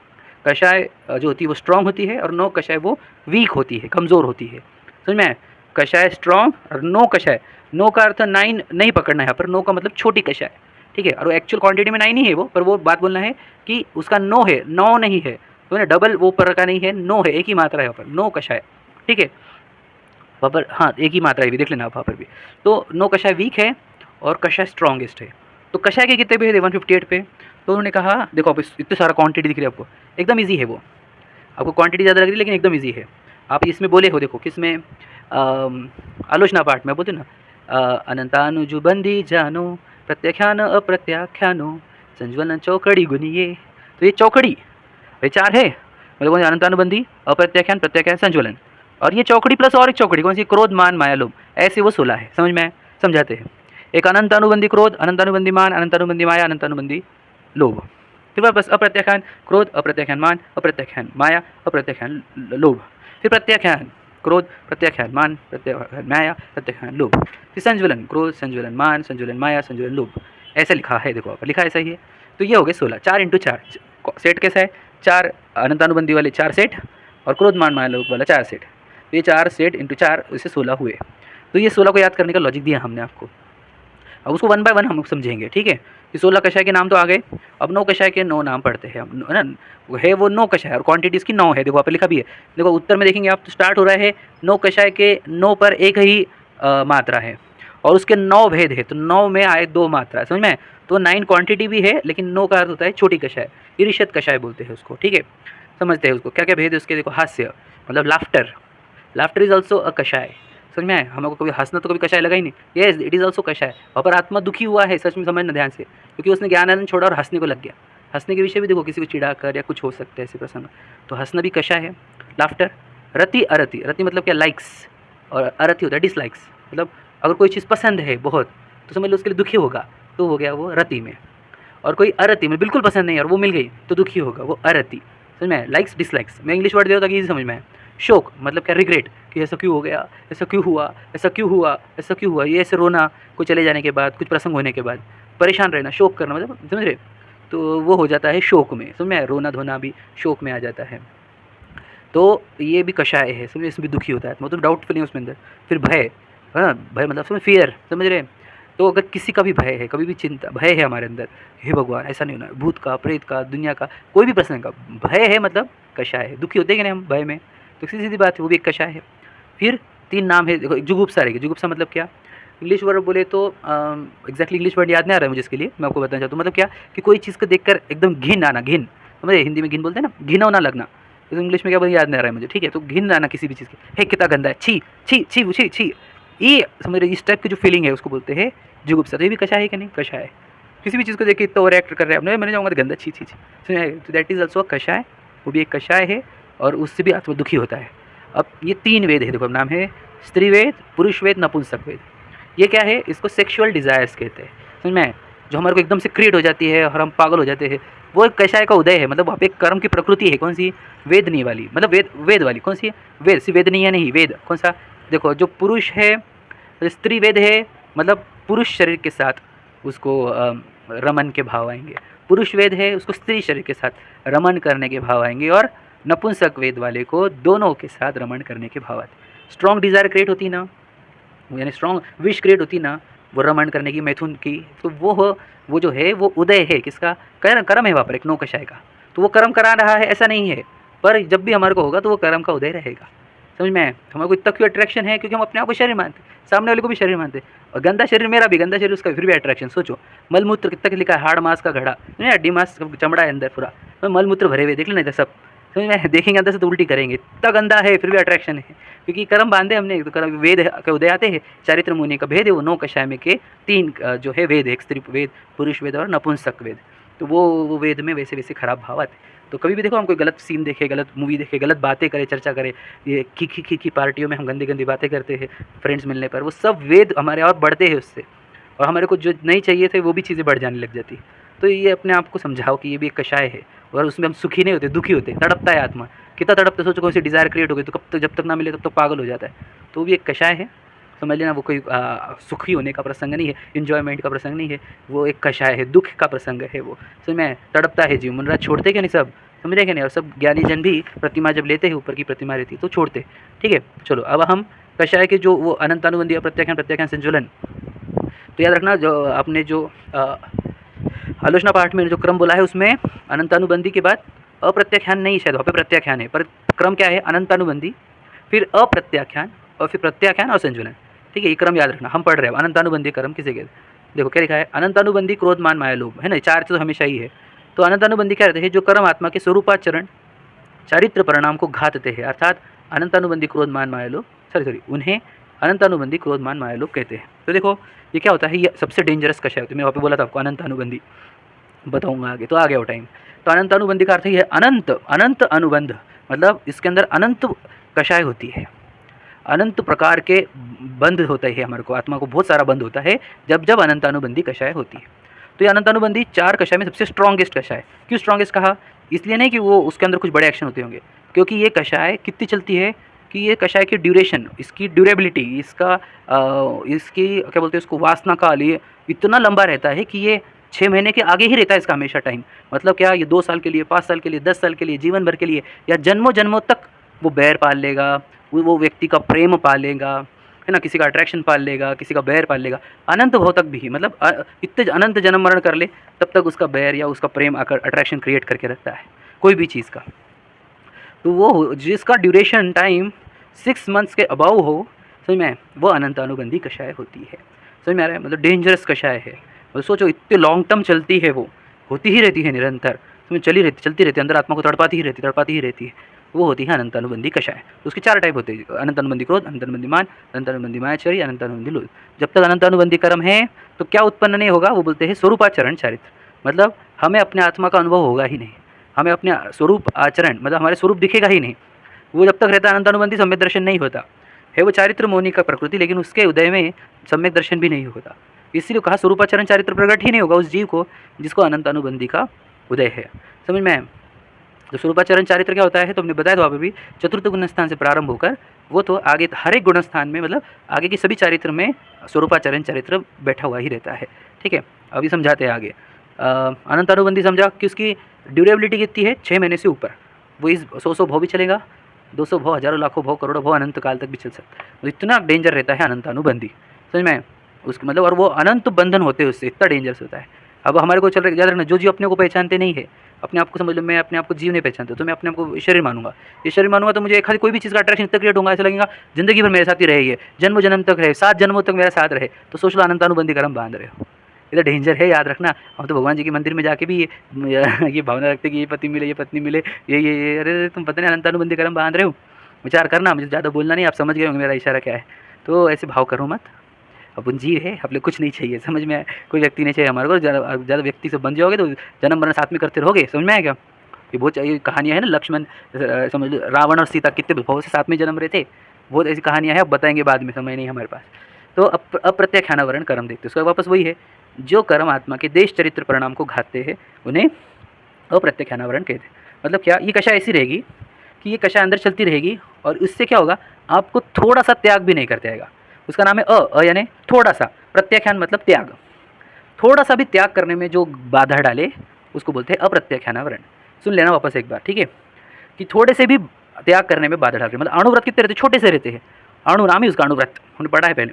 कषाय जो होती है वो स्ट्रांग होती है और नो कषाय वो वीक होती है, कमज़ोर होती है। समझ में, कषाय स्ट्रांग और नो कषाय, नो का अर्थ 9 नहीं पकड़ना है यहाँ पर, नो का मतलब छोटी कषाय, ठीक है। और एक्चुअल क्वांटिटी में 9 ही है वो, पर वो बात बोलना है कि उसका नो है, 9 नहीं है, तो डबल वो पर का नहीं है, नो है, एक ही मात्रा है यहाँ पर, नो कषाय, ठीक है। वहाँ पर हाँ एक ही मात्रा है भी, देख लेना आप वहाँ पर भी। तो नो कषाय वीक है और कषाय स्ट्रॉन्गेस्ट है। तो कषाय के कितने भेद है, 158 पे। तो उन्होंने कहा देखो आप इतने सारा क्वांटिटी दिख रही है आपको, एकदम इजी है वो, आपको क्वांटिटी ज़्यादा लग रही है लेकिन एकदम इजी है। आप इसमें बोले हो, देखो किस में, आलोचना पाठ में बोलते ना, अनंतानुजुबंदी जानो प्रत्याख्यान अप्रत्याख्यानो संज्वलन चौकड़ी गुनिये। तो ये चौकड़ी ये 4 है, मतलब अनंतानुबंधी, अप्रत्याख्यान, प्रत्याख्यान, संज्वलन, और ये चौकड़ी प्लस और एक चौकड़ी कौन सी, क्रोध मान माया लोभ, ऐसे वो 16 है। समझ में समझाते हैं, एक अनंतानुबंधी क्रोध, अनंतानुबंधी मान, अनंतानुबंधी माया, अनंतानुबंधी लोभ। फिर वापस अप्रत्याख्यान क्रोध, अप्रत्याख्यान मान, अप्रत्याख्यान माया, अप्रत्याख्यान लोभ। फिर प्रत्याख्यान क्रोध, प्रत्याख्यान मान, प्रत्याख्यान माया, प्रत्याख्यान लोभ। फिर संज्वलन क्रोध, संज्वलन मान, संज्वलन माया, संज्वलन लोभ। ऐसा लिखा है, देखो आप लिखा ऐसा ही है। तो ये हो गए 16, 4 × 4 सेट कैसा है, 4 अनंतानुबंधी वाले 4 सेट और क्रोध मान माया लोभ वाला 4 सेट। तो ये 4 सेट × 4 इससे 16 हुए। तो ये 16 को याद करने का लॉजिक दिया हमने आपको। अब उसको 1 बाय 1 हम समझेंगे, ठीक है। ये 16 कषाय के नाम तो आ गए, अब 9 कषाय के 9 नाम पढ़ते हैं हम, है ना, है वो 9 कषाय और क्वांटिटी इसकी 9 है। देखो वहाँ पे लिखा भी है, देखो उत्तर में देखेंगे आप, तो स्टार्ट हो रहा है 9 कषाय के 9 पर एक ही मात्रा है और उसके 9 भेद है, तो 9 में आए 2 मात्रा, समझ में। तो 9 क्वांटिटी भी है लेकिन 9 का अर्थ होता है छोटी कषाय, ईरिषद कषाय बोलते हैं उसको, ठीक है। समझते हैं उसको, क्या क्या भेद है उसके। देखो हास्य मतलब laughter, laughter is also a कषाय। समझ में आए, हमको कभी हंसना तो कभी कषाय लगा ही नहीं, येस इट इज़ ऑल्सो कषाय। और पर आत्मा दुखी हुआ है, सच में समझना ध्यान से, क्योंकि उसने ज्ञान आनंद छोड़ा और हंसने को लग गया। हंसने के विषय भी देखो, किसी को चिढ़ा कर या कुछ हो सकता है ऐसे प्रसंग, तो हंसना भी कषाय है, लाफ्टर। रति अरति, रति मतलब क्या, लाइक्स, और अरति होता है डिसलाइक्स, मतलब अगर कोई चीज़ पसंद है बहुत तो समझ लो उसके लिए दुखी होगा, तो हो गया वो रति में। और कोई अरति में बिल्कुल पसंद नहीं और वो मिल गई तो दुखी होगा, वो अरति। समझ में, लाइक्स डिसलाइक्स। मैं इंग्लिश वर्ड दे रहा था कि समझ में आए। शोक मतलब क्या, रिग्रेट, कि ऐसा क्यों हो गया, ऐसा क्यों हुआ, ऐसा क्यों हुआ, ऐसा क्यों हुआ, ये ऐसे रोना कोई चले जाने के बाद, कुछ प्रसंग होने के बाद परेशान रहना, शोक करना, मतलब समझ रहे, तो वो हो जाता है शोक में। समझ में, रोना धोना भी शोक में आ जाता है। तो ये भी कषाय है, समझ, इसमें भी दुखी होता है, मतलब डाउटफुल है उसमें अंदर। फिर भय, है ना, भय मतलब समझ, फियर, समझ रहे। तो अगर किसी का भी भय है, कभी भी चिंता, भय है हमारे अंदर, हे भगवान ऐसा नहीं होना, भूत का, प्रेत का, दुनिया का, कोई भी प्रश्न का भय है, मतलब कषाय है। दुखी होते हैं कि नहीं हम भय में, तो सीधी सीधी बात है, वो भी एक कषाय है। फिर 3 नाम है, देखो जुगुप्सा रहेगी। जुगुप्सा मतलब क्या, इंग्लिश वर्ड बोले तो एग्जैक्टली इंग्लिश वर्ड याद नहीं आ रहा है मुझे इसके लिए, मैं आपको बताना चाहता हूँ। मतलब क्या कि कोई चीज़ को देखकर एकदम घिन आना, घिन समझे, हिंदी में घिन बोलते हैं ना, घिनौना लगना, तो इंग्लिश में क्या बोलते याद नहीं आ रहा है मुझे, ठीक है। तो घिन आना किसी भी चीज़ की, हे कितना गंदा है, छी छी छी छी छी, ये समझ रहे, इस टाइप की जो फीलिंग है उसको बोलते हैं जुगुप्सा। तो ये भी कषाय है कि नहीं, कषाय है। किसी भी चीज़ को देख के इतना ओवर एक्ट कर रहे हैं, मैंने जाऊँगा तो गंदा, छी छी छी, तो दैट इज़ ऑल्सो कषाय, वो भी एक कषाय है और उससे भी आत्मा दुखी होता है। अब ये 3 वेद है, देखो अब नाम है स्त्री वेद, पुरुष वेद, नपुंसक वेद। ये क्या है, इसको सेक्सुअल डिज़ायर्स कहते हैं। समझ में, जो हमारे को एकदम से क्रिएट हो जाती है और हम पागल हो जाते हैं वो एक कषाय का उदय है, मतलब वहाँ पे कर्म की प्रकृति है, कौन सी, वेदनीय वाली, मतलब वेद वाली, कौन सी, वेद सी, वेदनीय नहीं, वेद कौन सा, देखो जो पुरुष है, स्त्री वेद है, मतलब पुरुष शरीर के साथ उसको रमन के भाव आएंगे, पुरुष वेद है उसको स्त्री शरीर के साथ रमन करने के भाव आएंगे, और नपुंसक वेद वाले को दोनों के साथ रमन करने के भाव आते। स्ट्रॉन्ग डिज़ायर क्रिएट होती ना, यानी स्ट्रॉन्ग विश क्रिएट होती ना, वो रमन करने की, मैथुन की, तो वो जो है वो उदय है किसका, कर्म है वहाँ पर एक नौ कषाय का, तो वो कर्म करा रहा है ऐसा नहीं है, पर जब भी हमारे को होगा तो वो कर्म का उदय रहेगा। समझ में, हमारे को इतना क्यों अट्रैक्शन है, क्योंकि हम अपने आप को शरीर मानते, सामने वाले को भी शरीर मानते, और गंदा शरीर मेरा भी, गंदा शरीर उसका, फिर भी अट्रैक्शन। सोचो मलमूत्र कितना लिखा है, हाड़ मांस का घड़ा, हड्डी मांस चमड़ा है अंदर पूरा, तो मलमूत्र भरे हुए देख लेना सब, समझ में, देखेंगे अंदर से तो उल्टी करेंगे, इतना गंदा है फिर भी अट्रैक्शन है, क्योंकि कर्म बांधे हमने, तो कर्म वेद के उदय आते हैं, चारित्र मुनि का भेद है, वो 9 कषाय में के 3 जो है वेद है, एक स्त्री वेद, पुरुष वेद और नपुंसक वेद, तो वो वेद में वैसे वैसे खराब भाव आते। तो कभी भी देखो हम कोई गलत सीन देखे, गलत मूवी देखे, गलत बातें करें, चर्चा करें, ये की पार्टियों में हम गंदी गंदी बातें करते हैं फ्रेंड्स मिलने पर, वो सब वेद हमारे और बढ़ते हैं उससे, और हमारे को जो नहीं चाहिए थे वो भी चीज़ें बढ़ जाने लग जाती। तो ये अपने आप को समझाओ कि ये भी एक कषाय है, और उसमें हम सुखी नहीं होते, दुखी होते, तड़पता है आत्मा, कितना तड़पते, सोचो कौन सी डिज़ायर क्रिएट हो गई, तो कब तक, जब तक ना मिले तब तक पागल हो जाता है, तो वो भी एक कषाय है, समझ लेना। वो कोई सुखी होने का प्रसंग नहीं है, इन्जॉयमेंट का प्रसंग नहीं है, वो एक कषाय है, दुख का प्रसंग है वो, समझ में, तड़पता है जीव, मनराज छोड़ते क्या नहीं सब, समझ रहे क्या नहीं, और सब ज्ञानी जन भी प्रतिमा जब लेते हैं, ऊपर की प्रतिमा रहती है तो छोड़ते, ठीक है। चलो अब हम कषाय के जो वो अनंतानुबंधी, अप्रत्याख्यान, प्रत्याख्यान, संजुलन, तो याद रखना, जो आपने जो आलोचना पाठ में जो क्रम बोला है उसमें अनंतानुबंधी के बाद अप्रत्याख्यान नहीं, शायद वहाँ पे प्रत्याख्यान है, पर क्रम क्या है, अनंतानुबंधी, फिर अप्रत्याख्यान, और फिर प्रत्याख्यान और संजुलन, ठीक है, ये क्रम याद रखना। हम पढ़ रहे हैं अनंतानुबंधी क्रम किसे कहते, देखो क्या लिखा है, अनंतानुबंधी क्रोध मान माया लोभ, है ना, 4 तो हमेशा ही है। तो अनंतानुबंधी क्या रहते हैं, जो कर्म आत्मा के स्वरूपाचरण चारित्र परिणाम को घातते हैं, अर्थात अनंतानुबंधी क्रोध मान माया लोभ, सॉरी उन्हें अनंतानुबंधी क्रोध मान माया लोभ कहते हैं। तो देखो ये क्या होता है, ये सबसे डेंजरस कषाय होता है, मैं वहाँ पे बोला था आपको अनंतानुबंधी, बताऊंगा आगे, तो आ गया वो टाइम। तो अनंतानुबंधी का अर्थ ही है अनंत, अनंत अनुबंध, मतलब इसके अंदर अनंत कषाय होती है, अनंत प्रकार के बंध होते हैं, हमारे को आत्मा को बहुत सारा बंध होता है जब जब अनंतानुबंधी कषाय होती है। तो ये अनंतानुबंधी 4 कषाय में सबसे स्ट्रॉन्गेस्ट कषाय, क्यों स्ट्रॉन्गेस्ट कहा, इसलिए नहीं कि वो उसके अंदर कुछ बड़े एक्शन होते होंगे, क्योंकि ये कषाय कितनी चलती है, कि ये कषाय की ड्यूरेशन, इसकी ड्यूरेबिलिटी, इसकी क्या बोलते हैं उसको, वासना काल ये इतना लंबा रहता है कि ये 6 महीने के आगे ही रहता है इसका हमेशा टाइम, मतलब क्या, ये 2 साल के लिए, 5 साल के लिए, 10 साल के लिए, जीवन भर के लिए, या जन्मों जन्मों तक वो बैर पाल लेगा, वो व्यक्ति का प्रेम पालेगा, है ना, किसी का अट्रैक्शन पाल लेगा, किसी का बैर पाल लेगा, अनंत भाव तक भी, मतलब इतने अनंत जन्म मरण कर ले तब तक उसका बैर या उसका प्रेम आकर अट्रैक्शन क्रिएट करके रखता है कोई भी चीज़ का। तो वो जिसका ड्यूरेशन टाइम 6 मंथ्स के अबाव हो, समझ में, वो अनंतानुबंधी कषाय होती है, समझ में आ रहा है, मतलब डेंजरस कषाय है। और सोचो इतने लॉन्ग टर्म चलती है, वो होती ही रहती है निरंतर, समझ, चलती रहती है, अंदर आत्मा को तड़पाती ही रहती है, वो होती है अनंतानुबंधी कषाय। तो उसके 4 टाइप होते हैं, अनंतानुबंधी क्रोध, अनंतानुबंधी मान, अनंतानुबंधी मायाचर्य, अनंतानुबंधी लोभ। जब तक अनंतानुबंधी कर्म है तो क्या उत्पन्न नहीं होगा, वो बोलते हैं स्वरूपाचरण चारित्र, मतलब हमें अपने आत्मा का अनुभव होगा ही नहीं, हमें अपने स्वरूप आचरण, मतलब हमारे स्वरूप दिखेगा ही नहीं, वो जब तक रहता है अनंतानुबंधी सम्यक दर्शन नहीं होता है, वो चारित्र मौनी का प्रकृति, लेकिन उसके उदय में सम्यक दर्शन भी नहीं होता, इसीलिए कहा स्वरूपाचरण चारित्र प्रकट ही नहीं होगा उस जीव को जिसको अनंतानुबंधी का उदय है, समझ में। तो स्वरूपाचरण चारित्र क्या होता है, तो हमने बताया था वहाँ पे भी, चतुर्थ गुणस्थान से प्रारंभ होकर वो तो आगे हर एक गुणस्थान में, मतलब आगे की सभी चारित्र में स्वरूपाचरण चारित्र बैठा हुआ ही रहता है, ठीक है। अभी समझाते हैं आगे। अनंतानुबंधी समझा कि उसकी ड्यूरेबिलिटी कितनी है, 6 महीने से ऊपर, वो इस 100 भाव भी चलेगा, 200 भाव, हजारों लाखों भाव, करोड़ों भाव, अनंत काल तक भी चल सकता है, तो इतना डेंजर रहता है अनंतानुबंधी, समझ में, उसके मतलब, और वो अनंत बंधन होते हैं उससे, इतना डेंजरस होता है। अब हमारे को चल रहा है, याद रखना, जो जीव अपने को पहचानते नहीं है, अपने आप को समझ लो, मैं अपने आप को जीव नहीं पहचानता, तो मैं अपने आप को शरीर मानूंगा, ये शरीर मानूंगा तो मुझे एक कोई भी चीज़ का अट्रैक्शन इतना क्रिएट होगा, ऐसा लगेगा जिंदगी भर मेरे साथ ही रहेगी, जन्म जन्म तक रहे, 7 जन्मों तक मेरे साथ रहे, तो सोच लो अनंतानुबंधी कर्म बांध रहे हो, इतना डेंजर है, याद रखना। हम तो भगवान जी के मंदिर में जाके भी ये भावना रखते कि ये पति मिले, ये पत्नी मिले, ये अरे तुम पता नहीं अनंतानुबंधी कर्म बांध रहे हो, विचार करना, मुझे ज़्यादा बोलना नहीं, आप समझ गए होंगे मेरा इशारा क्या है, तो ऐसे भाव करो मत, अपन जीव है, अपने कुछ नहीं चाहिए, समझ में आए, कोई व्यक्ति नहीं चाहिए हमारे को, ज़्यादा व्यक्ति से बन जाओगे तो जन्म मरण साथ में करते रहोगे, समझ में आया क्या, ये बहुत ये कहानियाँ है ना, लक्ष्मण, समझ लो रावण और सीता कितने भाव से साथ में जन्म रहे थे, बहुत ऐसी कहानियाँ हैं, अब बताएंगे बाद में, समय नहीं हमारे पास। तो अप्रत्याख्यानावरण कर्म देखते हैं, उसका वापस वही है, जो कर्म आत्मा के देश चरित्र परिणाम को घातते हैं उन्हें अप्रत्याख्यानावरण कहते हैं। मतलब क्या, ये कषाय ऐसी रहेगी कि ये कषाय अंदर चलती रहेगी और इससे क्या होगा, आपको थोड़ा सा त्याग भी नहीं करते आएगा। उसका नाम है अ यानी थोड़ा सा, प्रत्याख्यान मतलब त्याग। थोड़ा सा भी त्याग करने में जो बाधा डाले उसको बोलते हैं अप्रत्याख्यानावरण। सुन लेना वापस एक बार, ठीक है, कि थोड़े से भी त्याग करने में बाधा डाल रहे हैं। मतलब अणुव्रत कितने रहते हैं, छोटे से रहते हैं। अणु नाम ही उसका अणुव्रत, हमने पढ़ा है पहले।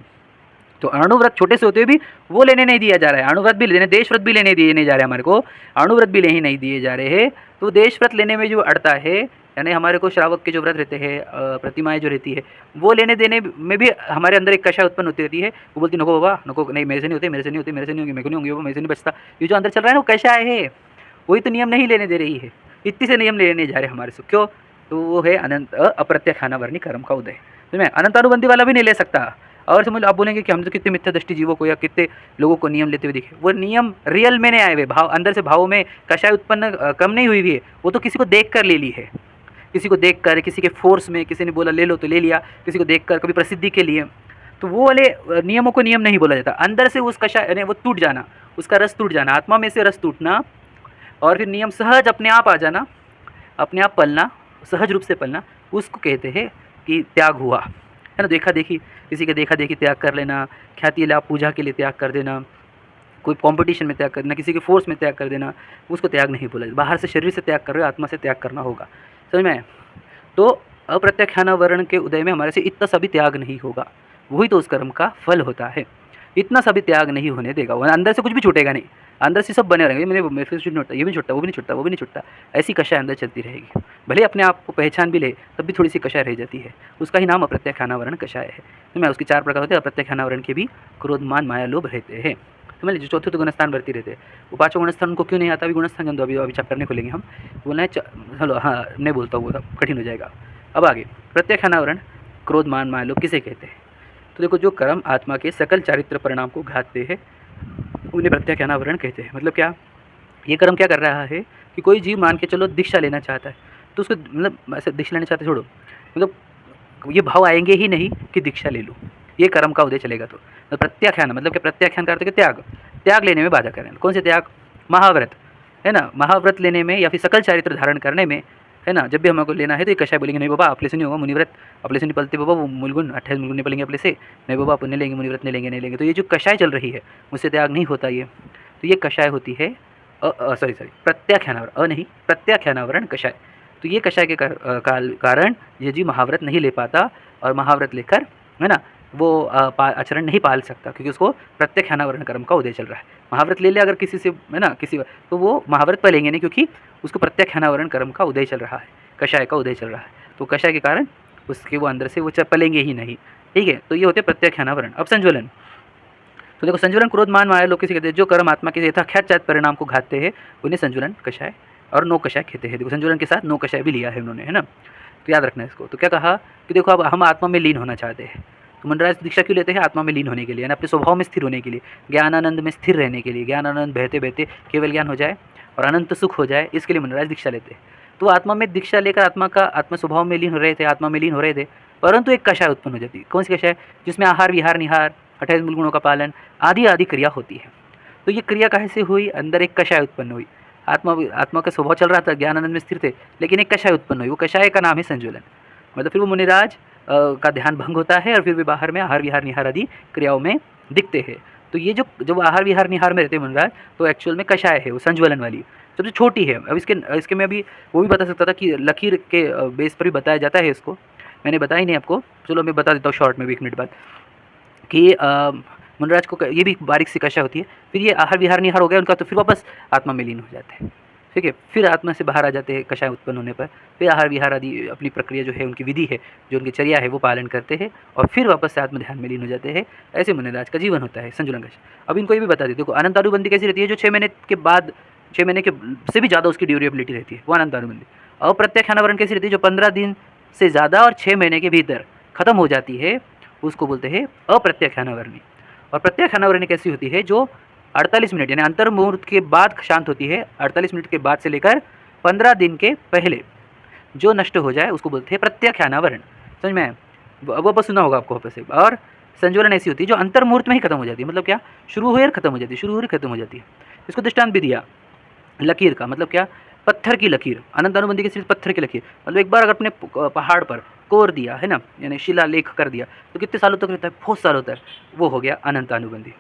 तो अणुव्रत छोटे से होते हुए भी वो लेने नहीं दिया जा रहा है, अणुव्रत भी लेने, देश व्रत भी लेने दिए नहीं जा रहे हमारे को, अणुव्रत भी लेने नहीं दिए जा रहे हैं। तो देश व्रत लेने में जो अड़ता है, यानी हमारे को श्रावक के जो व्रत रहते हैं, प्रतिमाएं जो रहती है, वो लेने देने में भी हमारे अंदर एक कषाय उत्पन्न होती रहती है। वो बोलती नको बाबा नको, नहीं मेरे से नहीं होते, मेरे से नहीं होते, मेरे से नहीं होंगे, मेरे को नहीं होंगे, वो मेरे से नहीं बचता। ये जो अंदर चल रहा है ना, वो कषाय है, वही तो नियम नहीं लेने दे रही है। इतनी से नियम लेने जा रहे हमारे से, क्यों? तो वो है अनंत अप्रत्याख्यानावरणी कर्म का उदय। तो मैं अनंत अनुबंधी वाला भी नहीं ले सकता। और समझ लो, आप बोलेंगे कि हम तो कितने मिथ्या दृष्टि जीवों को या कितने लोगों को नियम लेते हुए दिखे। वो नियम रियल में नहीं आए हुए, भाव अंदर से, भावों में कषाय उत्पन्न कम नहीं हुई है। वो तो किसी को देख कर ले ली है, किसी को देख कर, किसी के फोर्स में, किसी ने बोला ले लो तो ले लिया, किसी को देख कर, कभी प्रसिद्धि के लिए। तो वो वाले नियमों को नियम नहीं बोला जाता। अंदर से उस कषाय यानी वो टूट जाना, उसका रस टूट जाना, आत्मा में से रस टूटना, और फिर नियम सहज अपने आप आ जाना, अपने आप पलना, सहज रूप से पलना, उसको कहते हैं कि त्याग हुआ, है ना। देखा देखी, किसी के देखा देखी त्याग कर लेना, ख्याति लाभ पूजा के लिए त्याग कर देना, कोई कंपटीशन में त्याग कर देना, किसी के फोर्स में त्याग कर देना, उसको त्याग नहीं बोला। बाहर से शरीर से त्याग कर रहे हो, आत्मा से त्याग करना होगा, समझ में आया? तो अप्रत्याख्यानावरण के उदय में हमारे से इतना सा भी त्याग नहीं होगा, वही तो उस कर्म का फल होता है। इतना सा भी त्याग नहीं होने देगा, वो अंदर से कुछ भी छूटेगा नहीं, अंदर से सब बने रहेंगे। मेरे से छूटता, ये भी छूटता, वो भी नहीं छूटता, वो भी नहीं छूटता, ऐसी कषाय अंदर चलती रहेगी। भले अपने आप को पहचान भी ले, तब भी थोड़ी सी कषाय रह जाती है। उसका ही नाम अप्रत्याख्यानावरण कषाय है। तो मैं उसके 4 प्रकार होते हैं। अप्रत्याख्यानावरण के भी क्रोध मान माया लोभ रहते हैं। तो मैंने जो चौथे तो गुणस्थान बढ़ती रहते हैं, वो 5 गुणस्थान उनको क्यों नहीं आता? अभी गुणस्थान जन दो, अभी चैप्टर नहीं खोलेंगे हम, बोलना है चलो, हाँ नहीं बोलता हूँ, वो कठिन हो जाएगा। अब आगे, प्रत्याख्यानावरण क्रोध मान माया लोभ किसे कहते हैं? तो देखो, जो कर्म आत्मा के सकल चारित्र परिणाम को घातते हैं उन्हें प्रत्याख्यानावरण कहते हैं। मतलब क्या, ये कर्म क्या कर रहा है कि कोई जीव मान के चलो दीक्षा लेना चाहता है, तो उसको मतलब ऐसे दीक्षा लेना चाहते छोड़ो, मतलब ये भाव आएंगे ही नहीं कि दीक्षा ले लो, ये कर्म का उदय चलेगा। तो प्रत्याख्यान मतलब क्या, प्रत्याख्यान करते त्याग, त्याग लेने में बाधा करें। कौन से त्याग? महाव्रत, है ना, महाव्रत लेने में या फिर सकल चारित्र धारण करने में, है ना। जब भी हमको लेना है तो ये कषाय बोलेंगे नहीं बाबा आपले से नहीं होगा, मुनिव्रत अपने से नहीं पलते बाबा, वो मूलगुण 28 मूलगुण नहीं पलेंगे अपने से, नहीं बाबा अपन नहीं लेंगे मुनिव्रत, नहीं लेंगे नहीं लेंगे। तो ये जो कषाय चल रही है मुझसे त्याग नहीं होता ये, तो ये कषाय होती है सॉरी प्रत्याख्यानावरण, नहीं प्रत्याख्यानावरण कषाय। तो ये कषाय के कारण ये जी महाव्रत नहीं ले पाता, और महाव्रत लेकर, है ना, वो आचरण नहीं पाल सकता, क्योंकि उसको प्रत्याख्यानावरण कर्म का उदय चल रहा है। महाव्रत ले अगर किसी से, है ना, किसी, तो वो महाव्रत पर लेंगे नहीं, क्योंकि उसको प्रत्याख्यानावरण कर्म का उदय चल रहा है, कषाय का उदय चल रहा है। तो कषाय के कारण उसके वो अंदर से वो पलेंगे ही नहीं, ठीक है। तो ये होते प्रत्याख्यानावरण। अब संज्वलन, तो देखो, संज्वलन क्रोध मान माया लोग किसे कहते हैं? जो कर्म आत्मा के यथाख्यात परिणाम को घातते हैं उन्हें संज्वलन कषाय और नो कषाय कहते हैं। देखो, संज्वलन के साथ नो कषाय भी लिया है उन्होंने, है ना, तो याद रखना इसको। तो क्या कहा कि देखो, अब हम आत्मा में लीन होना चाहते हैं, तो मनराज दीक्षा क्यों लेते हैं? आत्मा में लीन होने के लिए, अपने स्वभाव में स्थिर होने के लिए, ज्ञानानंद में स्थिर रहने के लिए, ज्ञानानंद बहते बहते केवल ज्ञान हो जाए और अनंत सुख हो जाए, इसके लिए मनराज दीक्षा लेते हैं। तो आत्मा में दीक्षा लेकर आत्मा स्वभाव में लीन हो रहे थे, आत्मा में लीन हो रहे थे, परंतु एक कषाय उत्पन्न हो जाती है। कौन सी कषाय? जिसमें आहार विहार निहार 28 मूल गुणों का पालन आदि आदि क्रिया होती है। तो ये क्रिया कहाँ से हुई? अंदर एक कषाय उत्पन्न हुई। आत्मा का स्वभाव चल रहा था, ज्ञानानंद में स्थिर थे, लेकिन एक कषाय उत्पन्न हुई। वो कषाय का नाम है संज्वलन। मतलब फिर वो मुनिराज का ध्यान भंग होता है और फिर वे बाहर में आहार विहार निहार आदि क्रियाओं में दिखते हैं। तो ये जो आहार विहार निहार में रहते हैं मुनिराज, तो एक्चुअल में कषाय है, वो संज्वलन वाली सबसे छोटी है। अब इसके में अभी वो भी बता सकता था कि लकीर के बेस पर भी बताया जाता है इसको, मैंने बताया ही नहीं आपको, चलो मैं बता देता हूँ शॉर्ट में भी 1 मिनट बाद, कि मुनिराज को ये भी बारीक सी कषाय होती है। फिर ये आहार विहार निहार हो गया उनका, तो फिर वापस आत्मा में लीन हो जाते हैं, ठीक है। फिर आत्मा से बाहर आ जाते हैं कषाय उत्पन्न होने पर, फिर आहार विहार आदि अपनी प्रक्रिया जो है, उनकी विधि है, जो उनकी चर्या है, वो पालन करते हैं और फिर वापस से आत्म ध्यान में लीन हो जाते हैं। ऐसे मुनिराज का जीवन होता है संजुलन कषाय। अब इनको ये भी बता देते, देखो अनंत अनुबंधी कैसी रहती है? जो 6 महीने के बाद, 6 महीने के से भी ज़्यादा उसकी ड्यूरेबिलिटी रहती है, वो अनंत अनुबंधी। अप्रत्याख्यानावरण कैसी रहती है? जो 15 दिन से ज़्यादा और 6 महीने के भीतर खत्म हो जाती है, उसको बोलते हैं अप्रत्याख्यानावरणी। और प्रत्याख्यानावरणी कैसी होती है? जो 48 मिनट यानी अंतर मुहूर्त के बाद शांत होती है, 48 मिनट के बाद से लेकर 15 दिन के पहले जो नष्ट हो जाए उसको बोलते हैं प्रत्याख्यानावरण। समझ में? अब वापस सुना होगा आपको वापस से। और संज्वलन ऐसी होती है जो अंतर मुहूर्त में ही खत्म हो जाती है। मतलब क्या? शुरू हुई और खत्म हो जाती है, शुरू हुई खत्म हो जाती है। इसको दृष्टांत भी दिया लकीर का। मतलब क्या? पत्थर की लकीर, अनंत अनुबंधी की सिर्फ पत्थर की लकीर, मतलब एक बार अगर अपने पहाड़ पर कोर दिया है ना, यानी शिलालेख कर दिया, तो कितने सालों तक रहता है? बहुत सालों तक। वो हो गया अनंत अनुबंधी।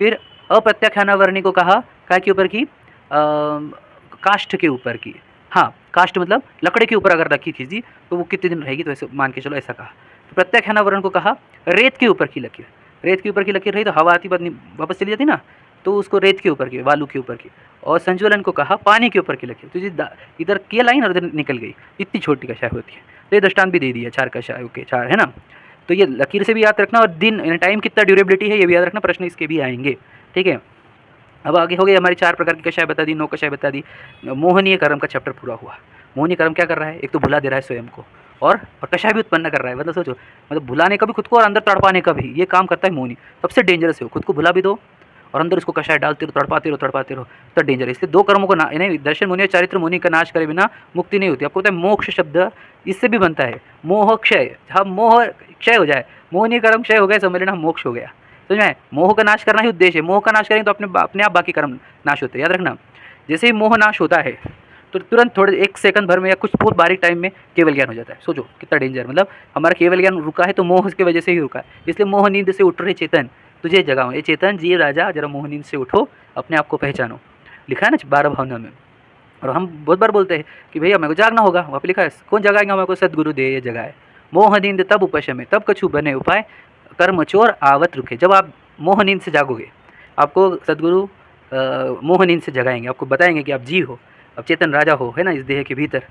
फिर अप्रत्याख्यानावरणी को कहा काय के ऊपर की? काष्ठ के ऊपर की। हाँ, काष्ठ मतलब लकड़ी के ऊपर अगर रखी थी तो वो कितने दिन रहेगी, तो ऐसे मान के चलो ऐसा कहा। तो प्रत्याख्यानावरण को कहा रेत के ऊपर की लकीर। रेत के ऊपर की लकीर रही तो हवा आती बाद वापस चली जाती ना, तो उसको रेत के ऊपर की, वालू के ऊपर की। और संज्वलन को कहा पानी के ऊपर की लकीर। तो इधर किया लाइन और इधर निकल गई, इतनी छोटी कषाय होती है। तो ये दृष्टांत भी दे दिया 4 कषाय के 4 है ना। तो ये लकीर से भी याद रखना, और दिन यानी टाइम कितना ड्यूरेबिलिटी है ये भी याद रखना, प्रश्न इसके भी आएंगे। ठीक है, अब आगे हो गई हमारी 4 प्रकार की कषाय बता दी, 9 कषाय बता दी। मोहनीय कर्म का चैप्टर पूरा हुआ। मोहनीय कर्म क्या कर रहा है? एक तो भुला दे रहा है स्वयं को, और कषाय भी उत्पन्न कर रहा है। मतलब सोचो, मतलब भुलाने का भी खुद को और अंदर तड़पाने का भी, ये काम करता है मोहनी। सबसे डेंजरस है वो, खुद को भुला भी दो और अंदर उसको कषाय डालते रहो, तड़पाते रहो, तो डेंजर। इसलिए 2 कर्मों को नहीं, दर्शन मुनि और चारित्र मुनि का नाश करे बिना मुक्ति नहीं होती। आपको पता है मोक्ष शब्द इससे भी बनता है, मोह क्षय। जहाँ मोह क्षय हो जाए, मोहनीय कर्म क्षय हो गए, समझ लेना मोक्ष हो गया। समझ में? मोह का नाश करना ही उद्देश्य है। मोह का नाश करेंगे तो अपने आप बाकी कर्म नाश होते हैं, याद रखना। जैसे ही मोह नाश होता है तो तुरंत थोड़े 1 सेकंड भर में या कुछ बहुत बारीक टाइम में केवल ज्ञान हो जाता है। सोचो कितना डेंजर, मतलब हमारा केवल ज्ञान रुका है तो मोह की वजह से ही रुका है। इसलिए मोह नींद से उठ रहे चेतन, तुझे जगाओ। ये चेतन जी राजा, जरा मोह नींद से उठो, अपने आप को पहचानो। लिखा है ना 12 भावना में। और हम बहुत बार बोलते हैं कि भैया मेरे को जागना होगा, वहाँ पे लिखा है कौन जगाएगा मेरे को? सदगुरु दे ये जगाए। मोह नींद तब उपशमे, तब कछु बने उपाय, कर्म चोर आवत रुके। जब आप मोह नींद से जागोगे, आपको सदगुरु मोह नींद से जगाएंगे, आपको बताएंगे कि आप जी हो, अब चेतन राजा हो, है ना, इस देह के भीतर।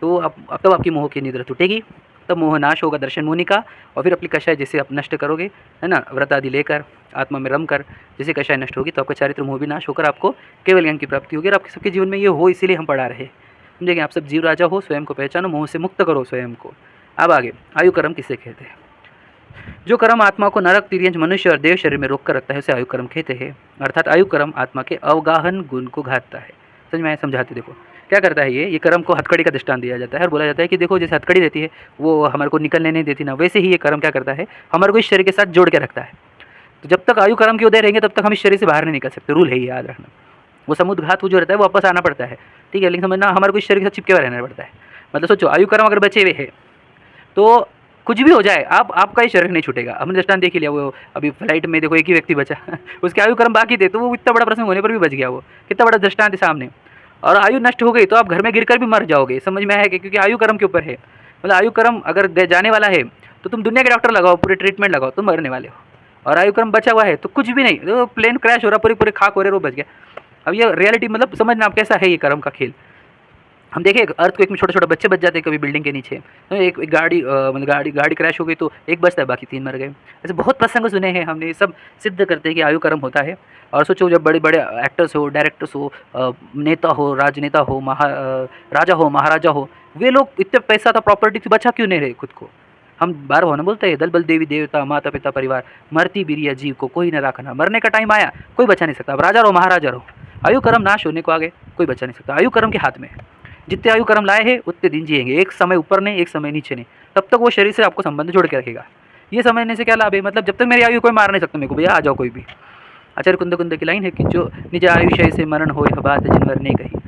तो अब तब आपकी मोह की निद्रा टूटेगी, तब मोह नाश होगा दर्शन मुनि का। और फिर अपनी कषाय जैसे आप नष्ट करोगे, है ना, व्रत आदि लेकर, आत्मा में रम कर जैसे कषाय नष्ट होगी, तो आपका चारित्र मोह भी नाश होकर आपको केवल ज्ञान की प्राप्ति होगी। और आपके सबके जीवन में ये हो, इसीलिए हम पढ़ा रहे। समझेंगे? आप सब जीव राजा हो, स्वयं को पहचानो, मोह से मुक्त करो स्वयं को। अब आगे, आयु कर्म किसे कहते हैं? जो कर्म आत्मा को नरक, तिर्यंच, मनुष्य और देव शरीर में रोक कर रखता है उसे आयु कर्म कहते हैं। अर्थात आयु कर्म आत्मा के अवगाहन गुण को घातता है। समझ में आया? समझाते देखो क्या करता है ये कर्म को हथकड़ी का दृष्टांत दिया जाता है और बोला जाता है कि देखो जैसे हथकड़ी रहती है वो हमारे को निकलने नहीं देती ना, वैसे ही ये कर्म क्या करता है, हमारे को इस शरीर के साथ जोड़ के रखता है। तो जब तक आयु कर्म के उदय रहेंगे तब तक हम इस शरीर से बाहर नहीं निकल सकते, रूल है ये, याद रखना। वो समुद्घात वो जो रहता है वो वापस आना पड़ता है, ठीक है, लेकिन समझना हमारे को इस शरीर के साथ चिपके हुए रहना पड़ता है। मतलब सोचो आयु कर्म अगर बचे हुए है तो कुछ भी हो जाए आपका ही शरीर नहीं छूटेगा। हमने दृष्टांत देख लिया, वो अभी फ्लाइट में देखो एक ही व्यक्ति बचा उसके आयु कर्म बाकी थे तो वो इतना बड़ा प्रसंग होने पर भी बच गया, वो कितना बड़ा दृष्टांत है सामने। और आयु नष्ट हो गई तो आप घर में गिरकर भी मर जाओगे, समझ में आया? क्योंकि आयु कर्म के ऊपर है। मतलब आयु कर्म अगर जाने वाला है तो तुम दुनिया के डॉक्टर लगाओ, पूरे ट्रीटमेंट लगाओ, तुम मरने वाले हो। और आयु कर्म बचा हुआ है तो कुछ भी नहीं, तो प्लेन क्रैश हो रहा, पूरे खाक हो रहे, वो बच गया। अब ये रियलिटी मतलब समझना आप कैसा है ये कर्म का खेल। हम देखें अर्थक्वेक में छोटे छोटे बच्चे बच जाते हैं कभी बिल्डिंग के नीचे, तो एक गाड़ी मतलब गाड़ी क्रैश हो गई तो एक बचता है, बाकी 3 मर गए। ऐसे बहुत प्रसंग सुने हैं हमने, ये सब सिद्ध करते हैं कि आयु कर्म होता है। और सोचो जब बड़े बड़े एक्टर्स हो, डायरेक्टर्स हो, नेता हो, राजनेता हो, राजा हो, महाराजा हो, वे लोग इतने पैसा था, प्रॉपर्टी थी, बचा क्यों नहीं रहे खुद को? हम बार बार बोलते हैं दल बल देवी देवता माता पिता परिवार मरती बिरिया जीव को कोई न राखना। मरने का टाइम आया कोई बचा नहीं सकता। अब राजा रहो महाराजा रहो, आयु कर्म नाश होने को आगे कोई बचा नहीं सकता। आयु कर्म के हाथ में है, जितने आयु कर्म लाए हैं उतने दिन जिएंगे, एक समय ऊपर नहीं एक समय नीचे नहीं, तब तक वो शरीर से आपको संबंध जोड़ के रखेगा। ये समझने से क्या लाभ है? मतलब जब तक मेरी आयु कोई मार नहीं सकता मेरे को, भैया आ जाओ कोई भी। आचार्य कुंद कुंद की लाइन है कि जो निज आयुष्य से मरण हो बात जिनवर ने कही,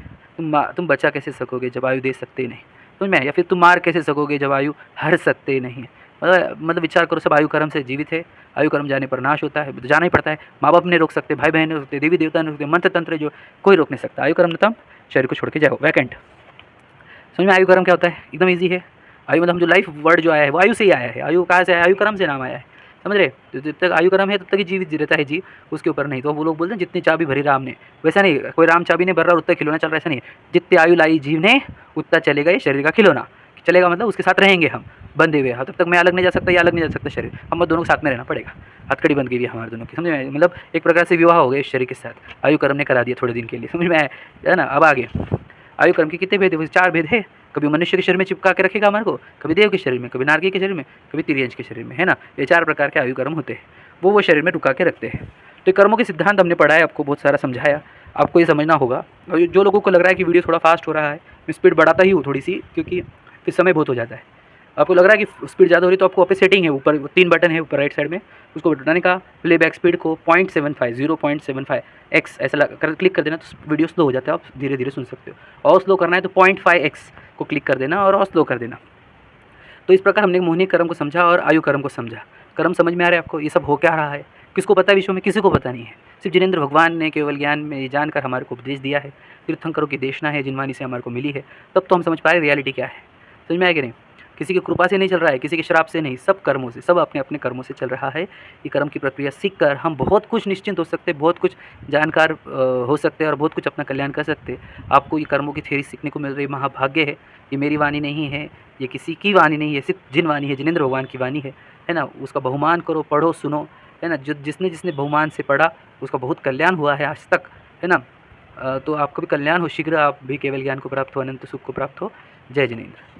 तुम बचा कैसे सकोगे जब आयु दे सकते नहीं, समझ में? या फिर तुम मार कैसे सकोगे जब आयु हर सकते नहीं। मतलब विचार करो, सब आयु कर्म से जीवित है, आयु कर्म जाने पर नाश होता है, तो जाना ही पड़ता है। माँ बाप नहीं रोक सकते, भाई बहन नहीं रोक सकते, देवी देवता नहीं रोक सकते, मंत्र तंत्र जो कोई रोक नहीं सकता। आयु कर्म तम शरीर को छोड़ के जाओ, वैकेंट। समझ में? आयु कर्म क्या होता है? एकदम ईजी है। आयु मतलब हम जो लाइफ वर्ड जो आया है वो आयु से ही आया है। आयु कहाँ से आया? आयु कर्म से नाम आया है, समझ रहे? तो जब तक आयु कर्म है तब तक ही जीवित रहता है जी, उसके ऊपर नहीं। तो वो लोग बोलते हैं जितनी चाबी भरी राम ने, वैसा नहीं, कोई राम चाबी नहीं भर रहा और उतना खिलौना चल रहा, ऐसा नहीं है। जितनी आयु लाई जीव ने उतना चलेगा ये शरीर का खिलौना, चलेगा मतलब उसके साथ रहेंगे हम बंधे हुए। तब तक मैं अलग नहीं जा सकता, या अलग नहीं जा सकता शरीर, हम दोनों के साथ में रहना पड़ेगा। हथकड़ी बन गई है हमारे दोनों की, समझ में? मतलब एक प्रकार से विवाह हो गया इस शरीर के साथ, आयु कर्म ने करा दिया थोड़े दिन के लिए, समझ में आया, है ना? अब आगे आयु कर्म के कितने भेद है? 4 भेद है। कभी मनुष्य के शरीर में चिपका के रखेगा हमारे को, कभी देव के शरीर में, कभी नारकी के शरीर में, कभी तिर्यंच के शरीर में, है ना? ये 4 प्रकार के आयु कर्म होते हैं, वो शरीर में रुका के रखते हैं। तो कर्मों के सिद्धांत हमने पढ़ा है, आपको बहुत सारा समझाया, आपको ये समझना होगा। और जो लोगों को लग रहा है कि वीडियो थोड़ा फास्ट हो रहा है, मैं स्पीड बढ़ाता ही हूँ थोड़ी सी, क्योंकि फिर समय बहुत हो जाता है। आपको लग रहा है कि स्पीड ज़्यादा हो रही है तो आपको वापस सेटिंग है, ऊपर 3 बटन है ऊपर राइट साइड में, उसको बटन का प्लेबैक स्पीड को 0.75 x ऐसा कर क्लिक कर देना तो वीडियो स्लो हो जाता है, आप धीरे धीरे सुन सकते हो। और स्लो करना है तो 0.5x को क्लिक कर देना और स्लो कर देना। तो इस प्रकार हमने मोहिनी क्रम को समझा और आयु क्रम को समझा। क्रम समझ में आ रहा है आपको? ये सब हो क्या रहा है, किसको पता है विश्व में? किसी को पता नहीं है। सिर्फ जिनेंद्र भगवान ने केवल ज्ञान में ये जानकर हमारे को उपदेश दिया है, तीर्थंकरों की देशना है जिन वाणी से हमारे को मिली है, तब तो हम समझ पाए रियलिटी क्या है। समझ में आया कि नहीं? किसी की कृपा से नहीं चल रहा है, किसी के श्राप से नहीं, सब कर्मों से, सब अपने अपने कर्मों से चल रहा है। ये कर्म की प्रक्रिया सीख कर हम बहुत कुछ निश्चिंत हो सकते हैं, बहुत कुछ जानकार हो सकते हैं और बहुत कुछ अपना कल्याण कर सकते हैं। आपको ये कर्मों की थ्योरी सीखने को मिल रही, महाभाग्य है। ये मेरी वाणी नहीं है, ये किसी की वाणी नहीं है, सिर्फ जिन वाणी है, जिनेंद्र भगवान की वाणी है ना। उसका बहुमान करो, पढ़ो, सुनो, है ना। जो जिसने जिसने बहुमान से पढ़ा उसका बहुत कल्याण हुआ है आज तक, है ना। तो आपका भी कल्याण हो, शीघ्र आप भी केवल ज्ञान को प्राप्त हो, अनंत सुख को प्राप्त हो। जय जिनेंद्र।